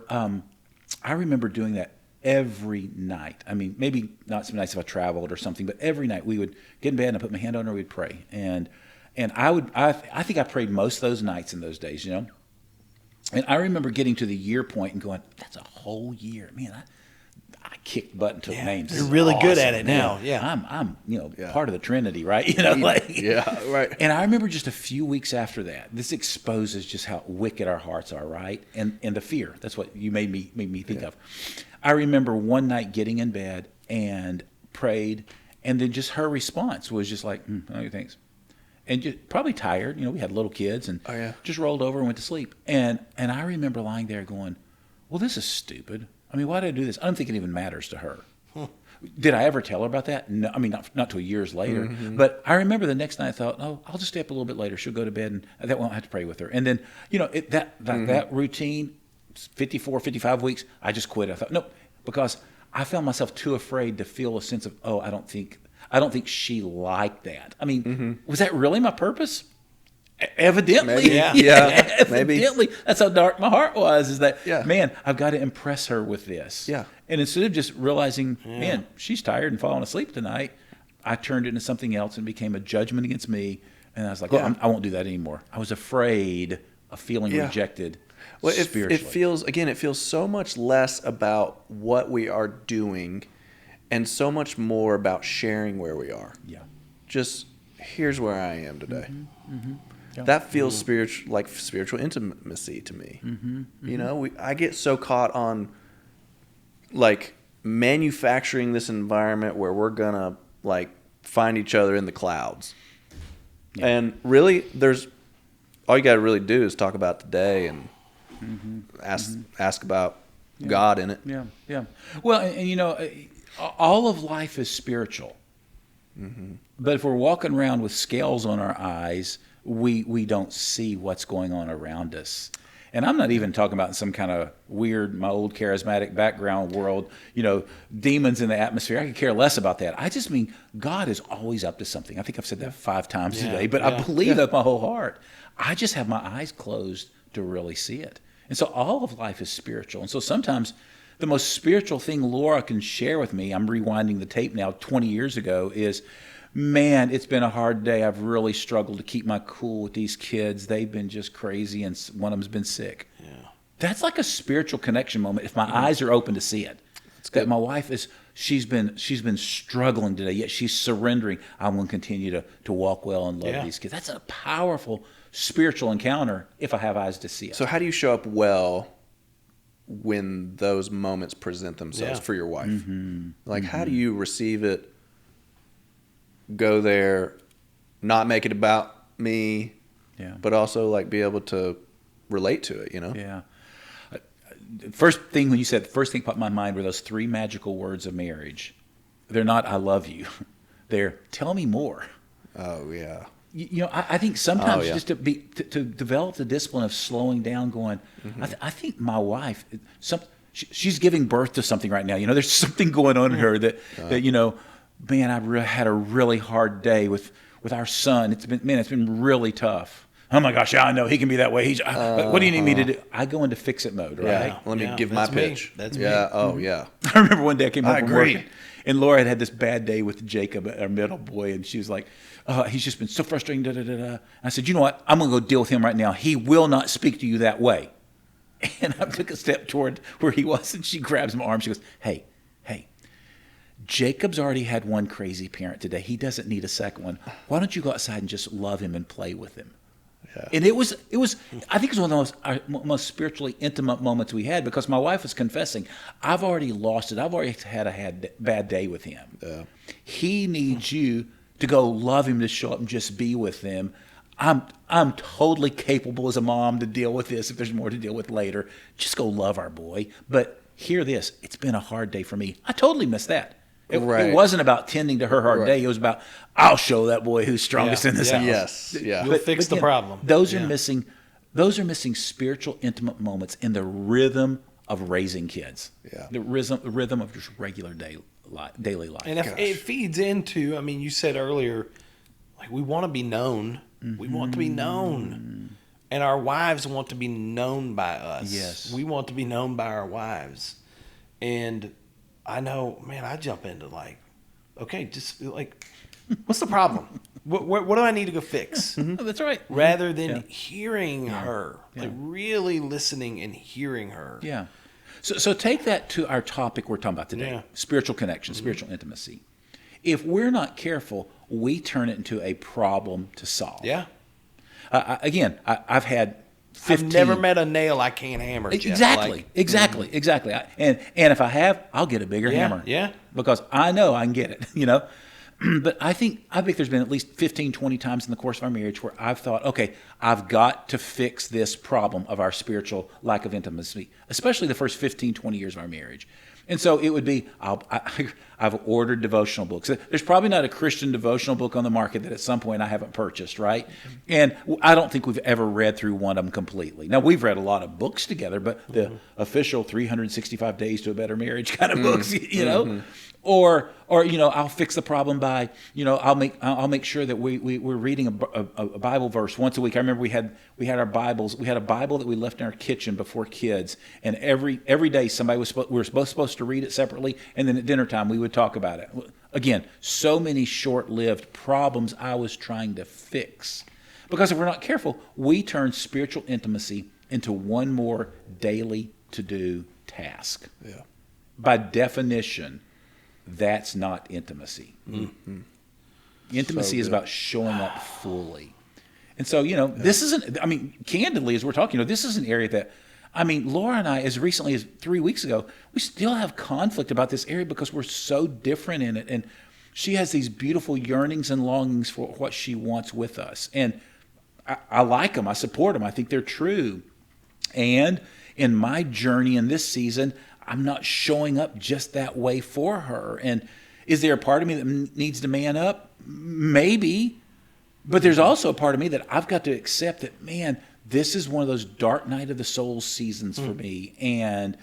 doing that every night. I mean, maybe not some nights if I traveled or something, but every night we would get in bed and I put my hand on her, we'd pray. And I think I prayed most of those nights in those days, And I remember getting to the year point and going, that's a whole year. Man, I kicked butt and took names. You're really good at Awesome. it now. Yeah. I'm part of the Trinity, right? Like, Yeah, right. And I remember just a few weeks after that, this exposes just how wicked our hearts are, right? And the fear. That's what you made me think of. I remember one night getting in bed and prayed, and then just her response was just like, "Oh, thanks," and just probably tired. We had little kids, and just rolled over and went to sleep. And I remember lying there going, "Well, this is stupid. I mean, why did I do this? I don't think it even matters to her." Did I ever tell her about that? No, I mean, not till years later. But I remember the next night I thought, "Oh, I'll just stay up a little bit later. She'll go to bed, and that won't have to pray with her." And then, that routine, 54, 55 weeks, I just quit. I thought, nope, because I found myself too afraid to feel a sense of, oh, I don't think she liked that. I mean, was that really my purpose? Evidently. Maybe. Yeah. Evidently. That's how dark my heart was, is that, Yeah. man, I've got to impress her with this. Yeah. And instead of just realizing, man, she's tired and falling asleep tonight, I turned it into something else and became a judgment against me. And I was like, I won't do that anymore. I was afraid of feeling rejected spiritually. It feels so much less about what we are doing and so much more about sharing where we are. Yeah. Just, here's where I am today. Yeah. That feels spiritual intimacy to me. I get so caught on like manufacturing this environment where we're gonna like find each other in the clouds. Yeah. And really, all you got to really do is talk about today and ask about God in it. Yeah. Well, and all of life is spiritual. But if we're walking around with scales on our eyes, we don't see what's going on around us. And I'm not even talking about some kind of weird, my old charismatic background world, demons in the atmosphere. I could care less about that. I just mean God is always up to something. I think I've said that 5 times today, but I believe that with my whole heart. I just have my eyes closed to really see it. And so all of life is spiritual. And so sometimes the most spiritual thing Laura can share with me, I'm rewinding the tape now 20 years ago, is, man, it's been a hard day. I've really struggled to keep my cool with these kids. They've been just crazy, and one of them's been sick. Yeah. That's like a spiritual connection moment if my eyes are open to see it. That my wife she's been struggling today, yet she's surrendering. I'm going to continue to walk well and love these kids. That's a powerful spiritual encounter if I have eyes to see it. So how do you show up well when those moments present themselves for your wife? How do you receive it, go there, not make it about me, but also like be able to relate to it, Yeah. First thing popped in my mind were those 3 magical words of marriage. They're not "I love you." They're "tell me more." Oh yeah. I think sometimes just to develop the discipline of slowing down, going, I think my wife, she's giving birth to something right now. There's something going on in her that man, I had a really hard day with our son. It's been really tough. Oh my gosh, I know he can be that way. What do you need me to do? I go into fix it mode, right? Yeah. Let me give my pitch. That's me. Yeah. Oh yeah. I remember one day I came home from work, and Laura had this bad day with Jacob, our middle boy, and she was like, he's just been so frustrating. Da, da, da, da. I said, you know what? I'm going to go deal with him right now. He will not speak to you that way. And I took a step toward where he was, and she grabs my arm. She goes, hey, Jacob's already had one crazy parent today. He doesn't need a second one. Why don't you go outside and just love him and play with him? Yeah. And it was. I think it was one of the most spiritually intimate moments we had, because my wife was confessing, I've already lost it. I've already had a bad day with him. Yeah. He needs you to go love him, to show up and just be with them. I'm totally capable as a mom to deal with this if there's more to deal with later. Just go love our boy. But hear this, it's been a hard day for me. I totally missed that. It wasn't about tending to her hard day. It was about, I'll show that boy who's strongest in this house. Yes. Yeah. You'll fix the problem. Those are missing spiritual, intimate moments in the rhythm of raising kids. Yeah. The rhythm of just regular daily life. And it feeds into, you said earlier, Like, we want to be known. We want to be known. And our wives want to be known by us. Yes. We want to be known by our wives. And I know, man, I jump into like, okay, just like, what's the problem? What do I need to go fix? Oh, that's right. Rather than hearing her, like really listening and hearing her. Yeah. So take that to our topic we're talking about today, Yeah. spiritual connection, spiritual intimacy. If we're not careful, we turn it into a problem to solve. Yeah. I've had 15. I've never met a nail I can't hammer, Jeff. Exactly. And if I have, I'll get a bigger hammer. Yeah. Because I know I can get it, But I think there's been at least 15, 20 times in the course of our marriage where I've thought, okay, I've got to fix this problem of our spiritual lack of intimacy, especially the first 15, 20 years of our marriage. And so it would be, I've ordered devotional books. There's probably not a Christian devotional book on the market that at some point I haven't purchased, right? And I don't think we've ever read through one of them completely. Now, we've read a lot of books together, but the official 365 Days to a Better Marriage kind of books, Or I'll fix the problem by, I'll make sure that we're reading a Bible verse once a week. I remember we had our Bibles. We had a Bible that we left in our kitchen before kids, and every day we were both supposed to read it separately, and then at dinner time we would talk about it. Again, so many short-lived problems I was trying to fix, because if we're not careful, we turn spiritual intimacy into one more daily to-do task. Yeah. By definition, that's not intimacy. Mm-hmm. Intimacy is about showing up fully. And so, this isn't, candidly, as we're talking, this is an area that, Laura and I, as recently as 3 weeks ago, we still have conflict about this area because we're so different in it. And she has these beautiful yearnings and longings for what she wants with us. And I like them. I support them. I think they're true. And in my journey in this season, I'm not showing up just that way for her. And is there a part of me that needs to man up? Maybe. But there's also a part of me that I've got to accept that, man, this is one of those dark night of the soul seasons for me. And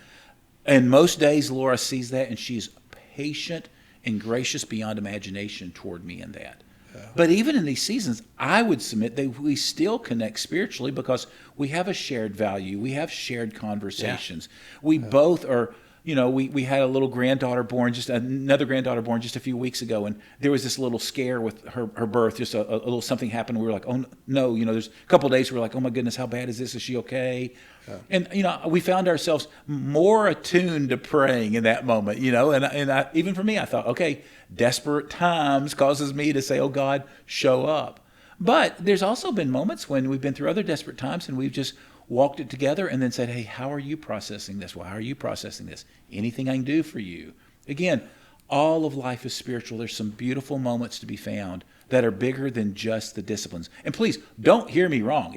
most days Laura sees that, and she's patient and gracious beyond imagination toward me in that. Yeah. But even in these seasons, I would submit that we still connect spiritually because we have a shared value. We have shared conversations. Yeah. We both are, we had a little granddaughter born, another granddaughter born just a few weeks ago, and there was this little scare with her birth. Just a little something happened. We were like, oh no, there's a couple of days we were like, oh my goodness, how bad is this? Is she okay? Yeah. And we found ourselves more attuned to praying in that moment. And even for me, I thought, okay, desperate times causes me to say, oh God, show up. But there's also been moments when we've been through other desperate times and we've just walked it together and then said, hey, how are you processing this? Well, how are you processing this? Anything I can do for you? Again, all of life is spiritual. There's some beautiful moments to be found that are bigger than just the disciplines. And please, don't hear me wrong.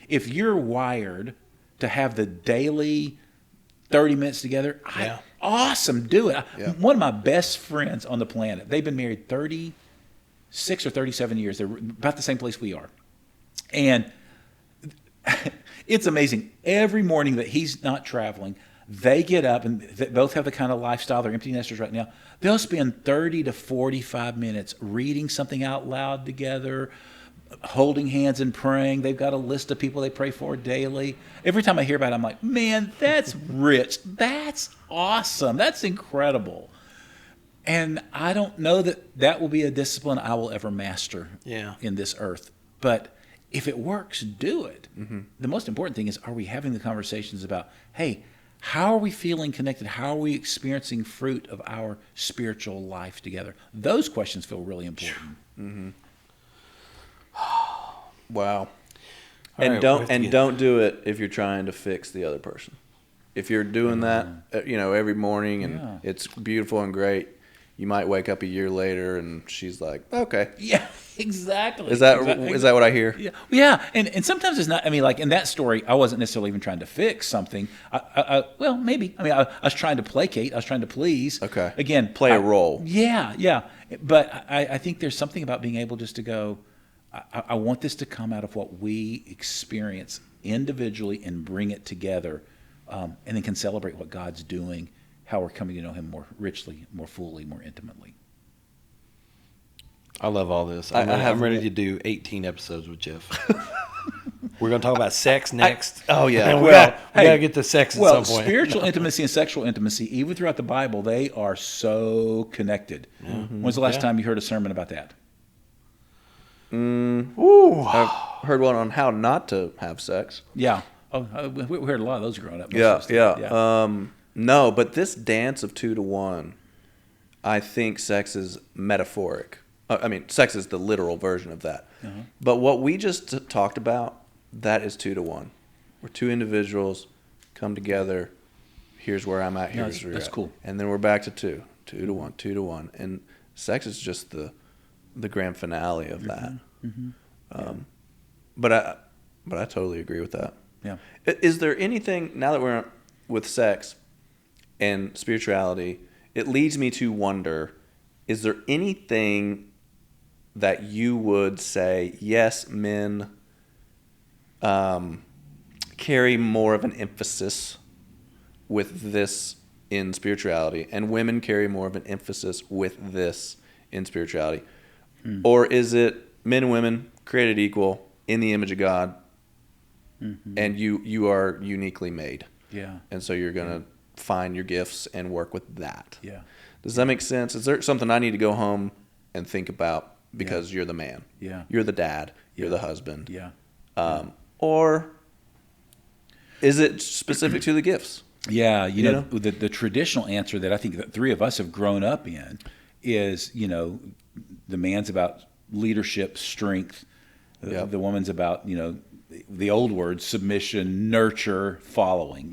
If you're wired to have the daily 30 minutes together, awesome, do it. Yeah. One of my best friends on the planet, they've been married 36 or 37 years. They're about the same place we are. And it's amazing. Every morning that he's not traveling, they get up, and they both have the kind of lifestyle. They're empty nesters right now. They'll spend 30 to 45 minutes reading something out loud together, holding hands and praying. They've got a list of people they pray for daily. Every time I hear about it, I'm like, man, that's rich. That's awesome. That's incredible. And I don't know that will be a discipline I will ever master in this earth. But if it works, do it. Mm-hmm. The most important thing is, are we having the conversations about, hey, how are we feeling connected? How are we experiencing fruit of our spiritual life together? Those questions feel really important. Mm-hmm. Wow. Don't do it if you're trying to fix the other person. If you're doing that, every morning and it's beautiful and great, you might wake up a year later and she's like, okay. Yeah, exactly. Is that what I hear? Yeah. And sometimes it's not, like in that story, I wasn't necessarily even trying to fix something. Well, maybe. I was trying to placate. I was trying to please. Okay. Again. Play a role. Yeah. But I think there's something about being able just to go, I want this to come out of what we experience individually and bring it together, and then can celebrate what God's doing, how we're coming to know Him more richly, more fully, more intimately. I love all this. I'm ready to do 18 episodes with Jeff. We're going to talk about sex next. Oh, yeah. And we got to get to sex at some point. Spiritual intimacy and sexual intimacy, even throughout the Bible, they are so connected. When's the last time you heard a sermon about that? I've heard one on how not to have sex. Yeah. Oh, we heard a lot of those growing up. Yeah. No, but this dance of 2 to 1, I think sex is metaphoric. I mean, sex is the literal version of that. But what we just talked about, that is 2 to 1. We're two individuals come together. Here's where I'm at. Here's where you're that's at. cool. And then we're back to 2 to 1, 2 to 1. And sex is just the grand finale of that. But I totally agree with that. Yeah. Is there anything, now that we're with sex and spirituality, it leads me to wonder, is there anything that you would say, yes, men carry more of an emphasis with this in spirituality, and women carry more of an emphasis with this in spirituality? Or is it men and women created equal in the image of God, and you are uniquely made? Yeah. And so you're going to find your gifts and work with that. Yeah. Does that make sense? Is there something I need to go home and think about because you're the man? Yeah. You're the dad. You're the husband. Yeah. Or is it specific to the gifts? Yeah, you know? The traditional answer that I think the three of us have grown up in is, the man's about leadership, strength. The woman's about, the old words, submission, nurture, following,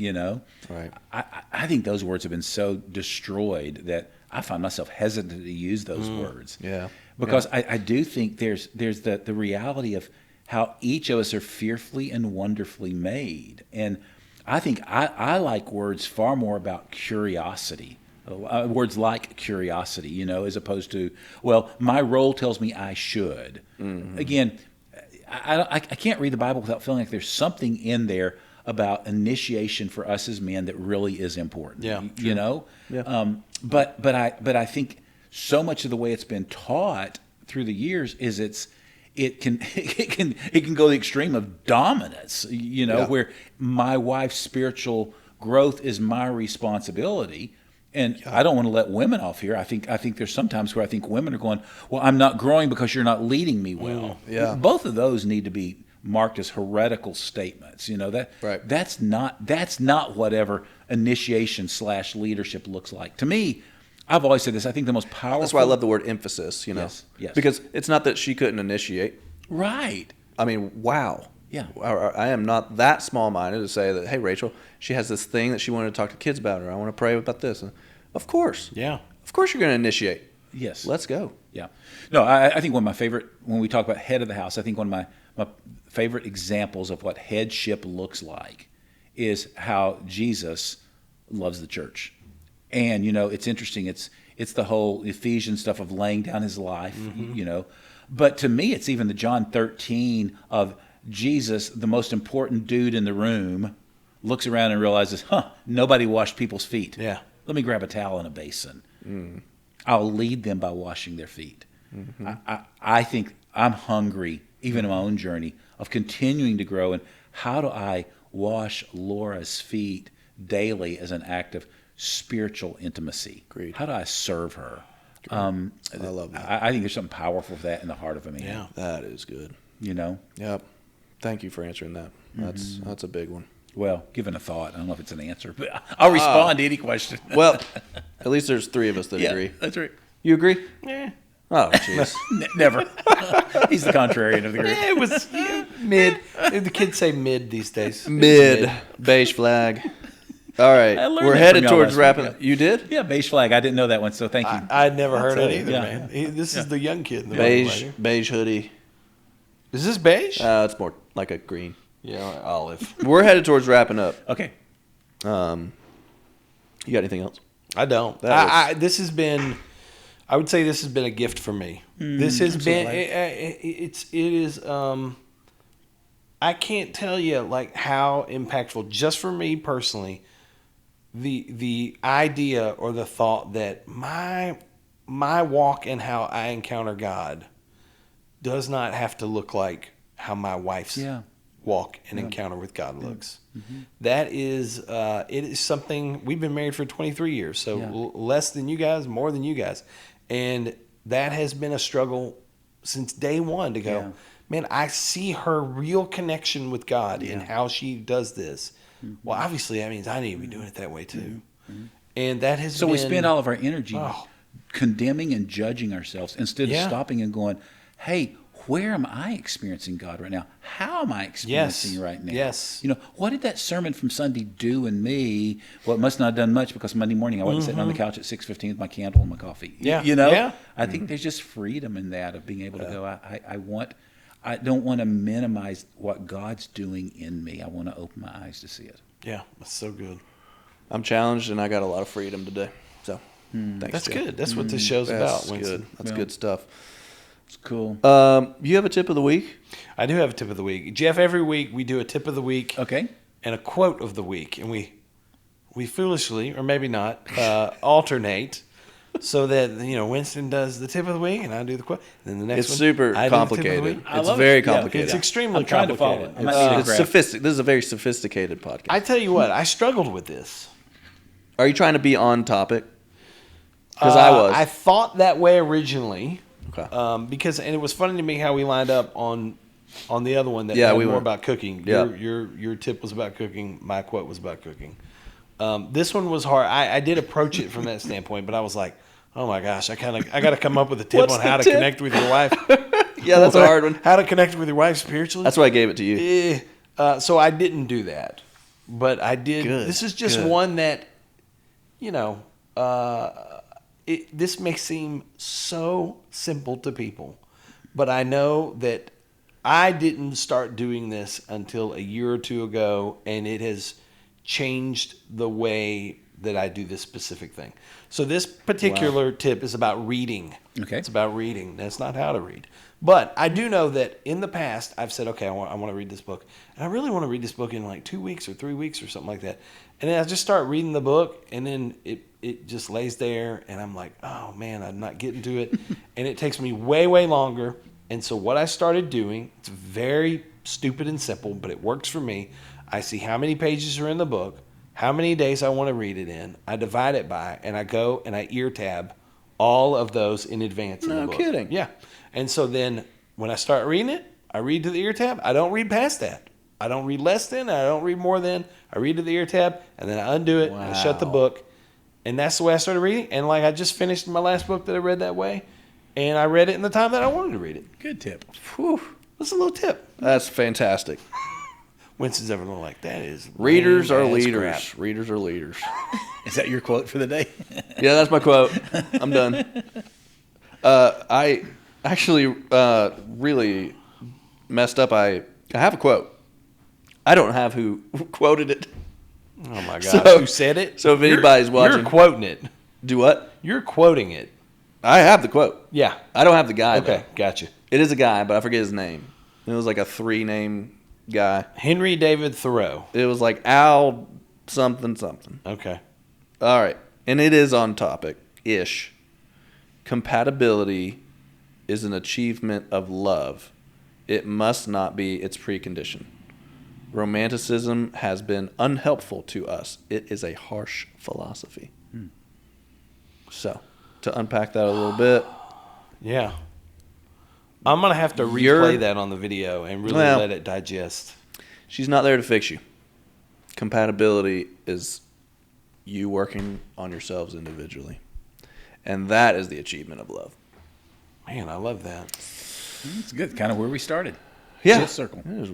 Right. I think those words have been so destroyed that I find myself hesitant to use those words. Yeah. Because I do think there's the reality of how each of us are fearfully and wonderfully made. And I think I like words far more about curiosity. Words like curiosity, as opposed to, well, my role tells me I should. Again, I can't read the Bible without feeling like there's something in there about initiation for us as men that really is important. Yeah, Yeah. But I think so much of the way it's been taught through the years is it can go the extreme of dominance. Where my wife's spiritual growth is my responsibility. And I don't want to let women off here. I think there's sometimes where I think women are going, well, I'm not growing because you're not leading me well. Yeah. Both of those need to be marked as heretical statements. Right. That's not whatever initiation / leadership looks like. To me, I've always said this. I think the most powerful. That's why I love the word emphasis. Yes. Because it's not that she couldn't initiate. Right. I mean, wow. Yeah. I am not that small-minded to say that, hey, Rachel, she has this thing that she wanted to talk to kids about, or I want to pray about this. Of course. Yeah. Of course you're going to initiate. Yes. Let's go. Yeah. No, I think one of my favorite, when we talk about head of the house, I think one of my favorite examples of what headship looks like is how Jesus loves the church. And, it's interesting. It's the whole Ephesians stuff of laying down his life, But to me, it's even the John 13 of Jesus, the most important dude in the room, looks around and realizes, nobody washed people's feet. Yeah. Let me grab a towel and a basin. I'll lead them by washing their feet. I think I'm hungry, even in my own journey, of continuing to grow. And how do I wash Laura's feet daily as an act of spiritual intimacy? Agreed. How do I serve her? I love that. I think there's something powerful for that in the heart of a man. Yeah. That is good. Yep. Thank you for answering that. That's a big one. Well, given a thought, I don't know if it's an answer, but I'll respond to any question. Well, at least there's three of us that agree. That's right. You agree? Yeah. Oh, jeez. Never. He's the contrarian of the group. It was mid. The kids say mid these days. Mid. Beige flag. All right. I learned We're that headed from y'all towards last week, wrapping. You did? Yeah, beige flag. I didn't know that one, so thank you. I'd never heard it it. either, Yeah. man. This is the young kid. In the Beige. room. Beige hoodie. Is this beige? It's more like a green. Yeah, olive. We're headed towards wrapping up. Okay. You got anything else? I don't. This has been. I would say this has been a gift for me. This has been. It is. I can't tell you like how impactful, just for me personally, the idea or the thought that my my walk and how I encounter God does not have to look like how my wife's walk and encounter with God looks. That is, it is something, we've been married for 23 years, so less than you guys, more than you guys. And that has been a struggle since day one to go, man, I see her real connection with God in how she does this. Well, obviously that means I need to be doing it that way too. And that has been... So we spend all of our energy condemning and judging ourselves instead of stopping and going, hey, where am I experiencing God right now? How am I experiencing right now? Yes. You know, what did that sermon from Sunday do in me? Well, it must not have done much because Monday morning I wasn't sitting on the couch at 6:15 with my candle and my coffee. Yeah. You know? Yeah. I think there's just freedom in that of being able to go, I don't want to minimize what God's doing in me. I want to open my eyes to see it. Yeah, that's so good. I'm challenged, and I got a lot of freedom today. So, thanks. That's Jeff. good. That's what this show's about, Winston. That's good stuff. It's cool. You have a tip of the week? I do have a tip of the week. Jeff, every week we do a tip of the week Okay. and a quote of the week. And we foolishly, or maybe not, alternate so that, Winston does the tip of the week and I do the quote. And then the next It's super I do the tip of the complicated. week. I It's love very it. Yeah, complicated. It's extremely I'm trying to follow complicated. it. I might need a It's graph. sophisticated. This is a very sophisticated podcast. I tell you what, I struggled with this. Are you trying to be on topic? Because I was. I thought that way originally. Okay. Because it was funny to me how we lined up on the other one that Yeah, had we more were. about cooking. Yeah. Your tip was about cooking. My quote was about cooking. This one was hard. I did approach it from that standpoint, but I was like, oh my gosh, I got to come up with a tip What's on the how to tip? connect with your wife. Yeah, that's a hard one. How to connect with your wife spiritually. That's why I gave it to you. So I didn't do that, but I did. Good, This is just good. one that, this may seem so simple to people, but I know that I didn't start doing this until a year or two ago, and it has changed the way that I do this specific thing. So this particular tip is about reading. Okay. It's about reading. That's not how to read. But I do know that in the past, I've said, okay, I want to read this book. And I really want to read this book in like 2 weeks or 3 weeks or something like that. And then I just start reading the book, and then it just lays there, and I'm like, oh, man, I'm not getting to it. And it takes me way, way longer. And so what I started doing, it's very stupid and simple, but it works for me. I see how many pages are in the book, how many days I want to read it in. I divide it by, and I go and I ear tab all of those in advance in the book. No kidding. Yeah. And so then when I start reading it, I read to the ear tab. I don't read past that. I don't read less than. I don't read more than. I read to the ear tab, and then I undo it, and I shut the book. And that's the way I started reading. And like I just finished my last book that I read that way, and I read it in the time that I wanted to read it. Good tip. Whew. That's a little tip. That's fantastic. Winston's ever like, that is Readers are lame ass leaders. crap. Readers are leaders. Is that your quote for the day? Yeah, that's my quote. I'm done. I actually really messed up. I have a quote. I don't have who quoted it. Oh my gosh, So- who said it? so if anybody's watching- You're quoting it. Do what? You're quoting it. I have the quote. Yeah. I don't have the guy. Okay, Though. gotcha. It is a guy, but I forget his name. It was like a 3-name guy. Henry David Thoreau. It was like Al something something. Okay. All right. And it is on topic-ish. Compatibility is an achievement of love. It must not be its precondition. Romanticism has been unhelpful to us. It is a harsh philosophy. So, to unpack that a little bit, Yeah. I'm going to have to replay that on the video and really let it digest. she's not there to fix you. Compatibility is you working on yourselves individually. And that is the achievement of love. Man, I love that. It's good. Kind of where we started. Yeah. Full circle. It just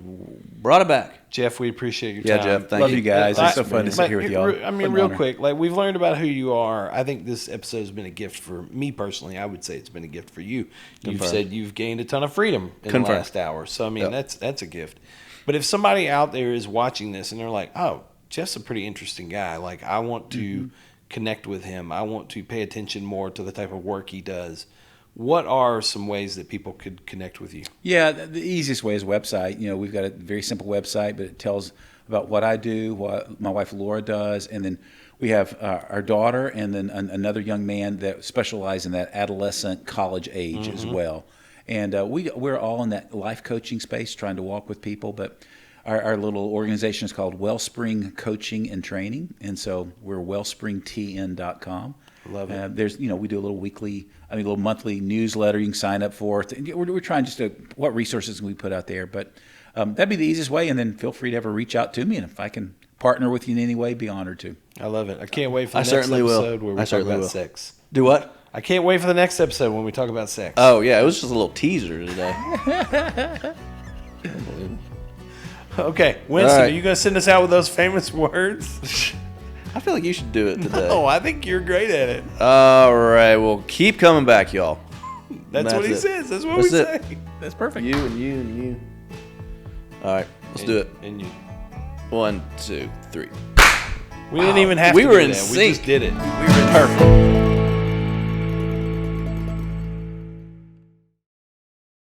brought it back. Jeff, we appreciate your Yeah, time. Jeff, thank Love you. you guys. It's so fun to sit here with y'all. I mean, Fun real honor. quick, like we've learned about who you are. I think this episode has been a gift for me personally. I would say it's been a gift for you. You've Confirmed. said you've gained a ton of freedom in Confirmed. the last hour. So I mean, Yep. that's a gift. But if somebody out there is watching this and they're like, "Oh, Jeff's a pretty interesting guy. Like I want to connect with him. I want to pay attention more to the type of work he does." What are some ways that people could connect with you? Yeah, the easiest way is website. You know, we've got a very simple website, but it tells about what I do, what my wife Laura does, and then we have our daughter, and then another young man that specializes in that adolescent college age as well. And we're all in that life coaching space, trying to walk with people. But our little organization is called Wellspring Coaching and Training, and so we're wellspringtn.com. Love it. There's, we do a little monthly newsletter you can sign up for. We're trying just to, what resources can we put out there? But that'd be the easiest way, and then feel free to ever reach out to me, and if I can partner with you in any way, be honored to. I love it. I can't wait for the next certainly will. episode where we I talk certainly about will. sex. Do what? I can't wait for the next episode when we talk about sex. Oh yeah, it was just a little teaser today. Okay, Winston, All right. are you going to send us out with those famous words? I feel like you should do it today. No, I think you're great at it. All right, well, keep coming back, y'all. That's what he it. says. That's what That's we it. say. That's perfect. You and you and you. All right, let's do it. And you. 1, 2, 3. We didn't even have We to were do in that. sync. We just did it. We were perfect.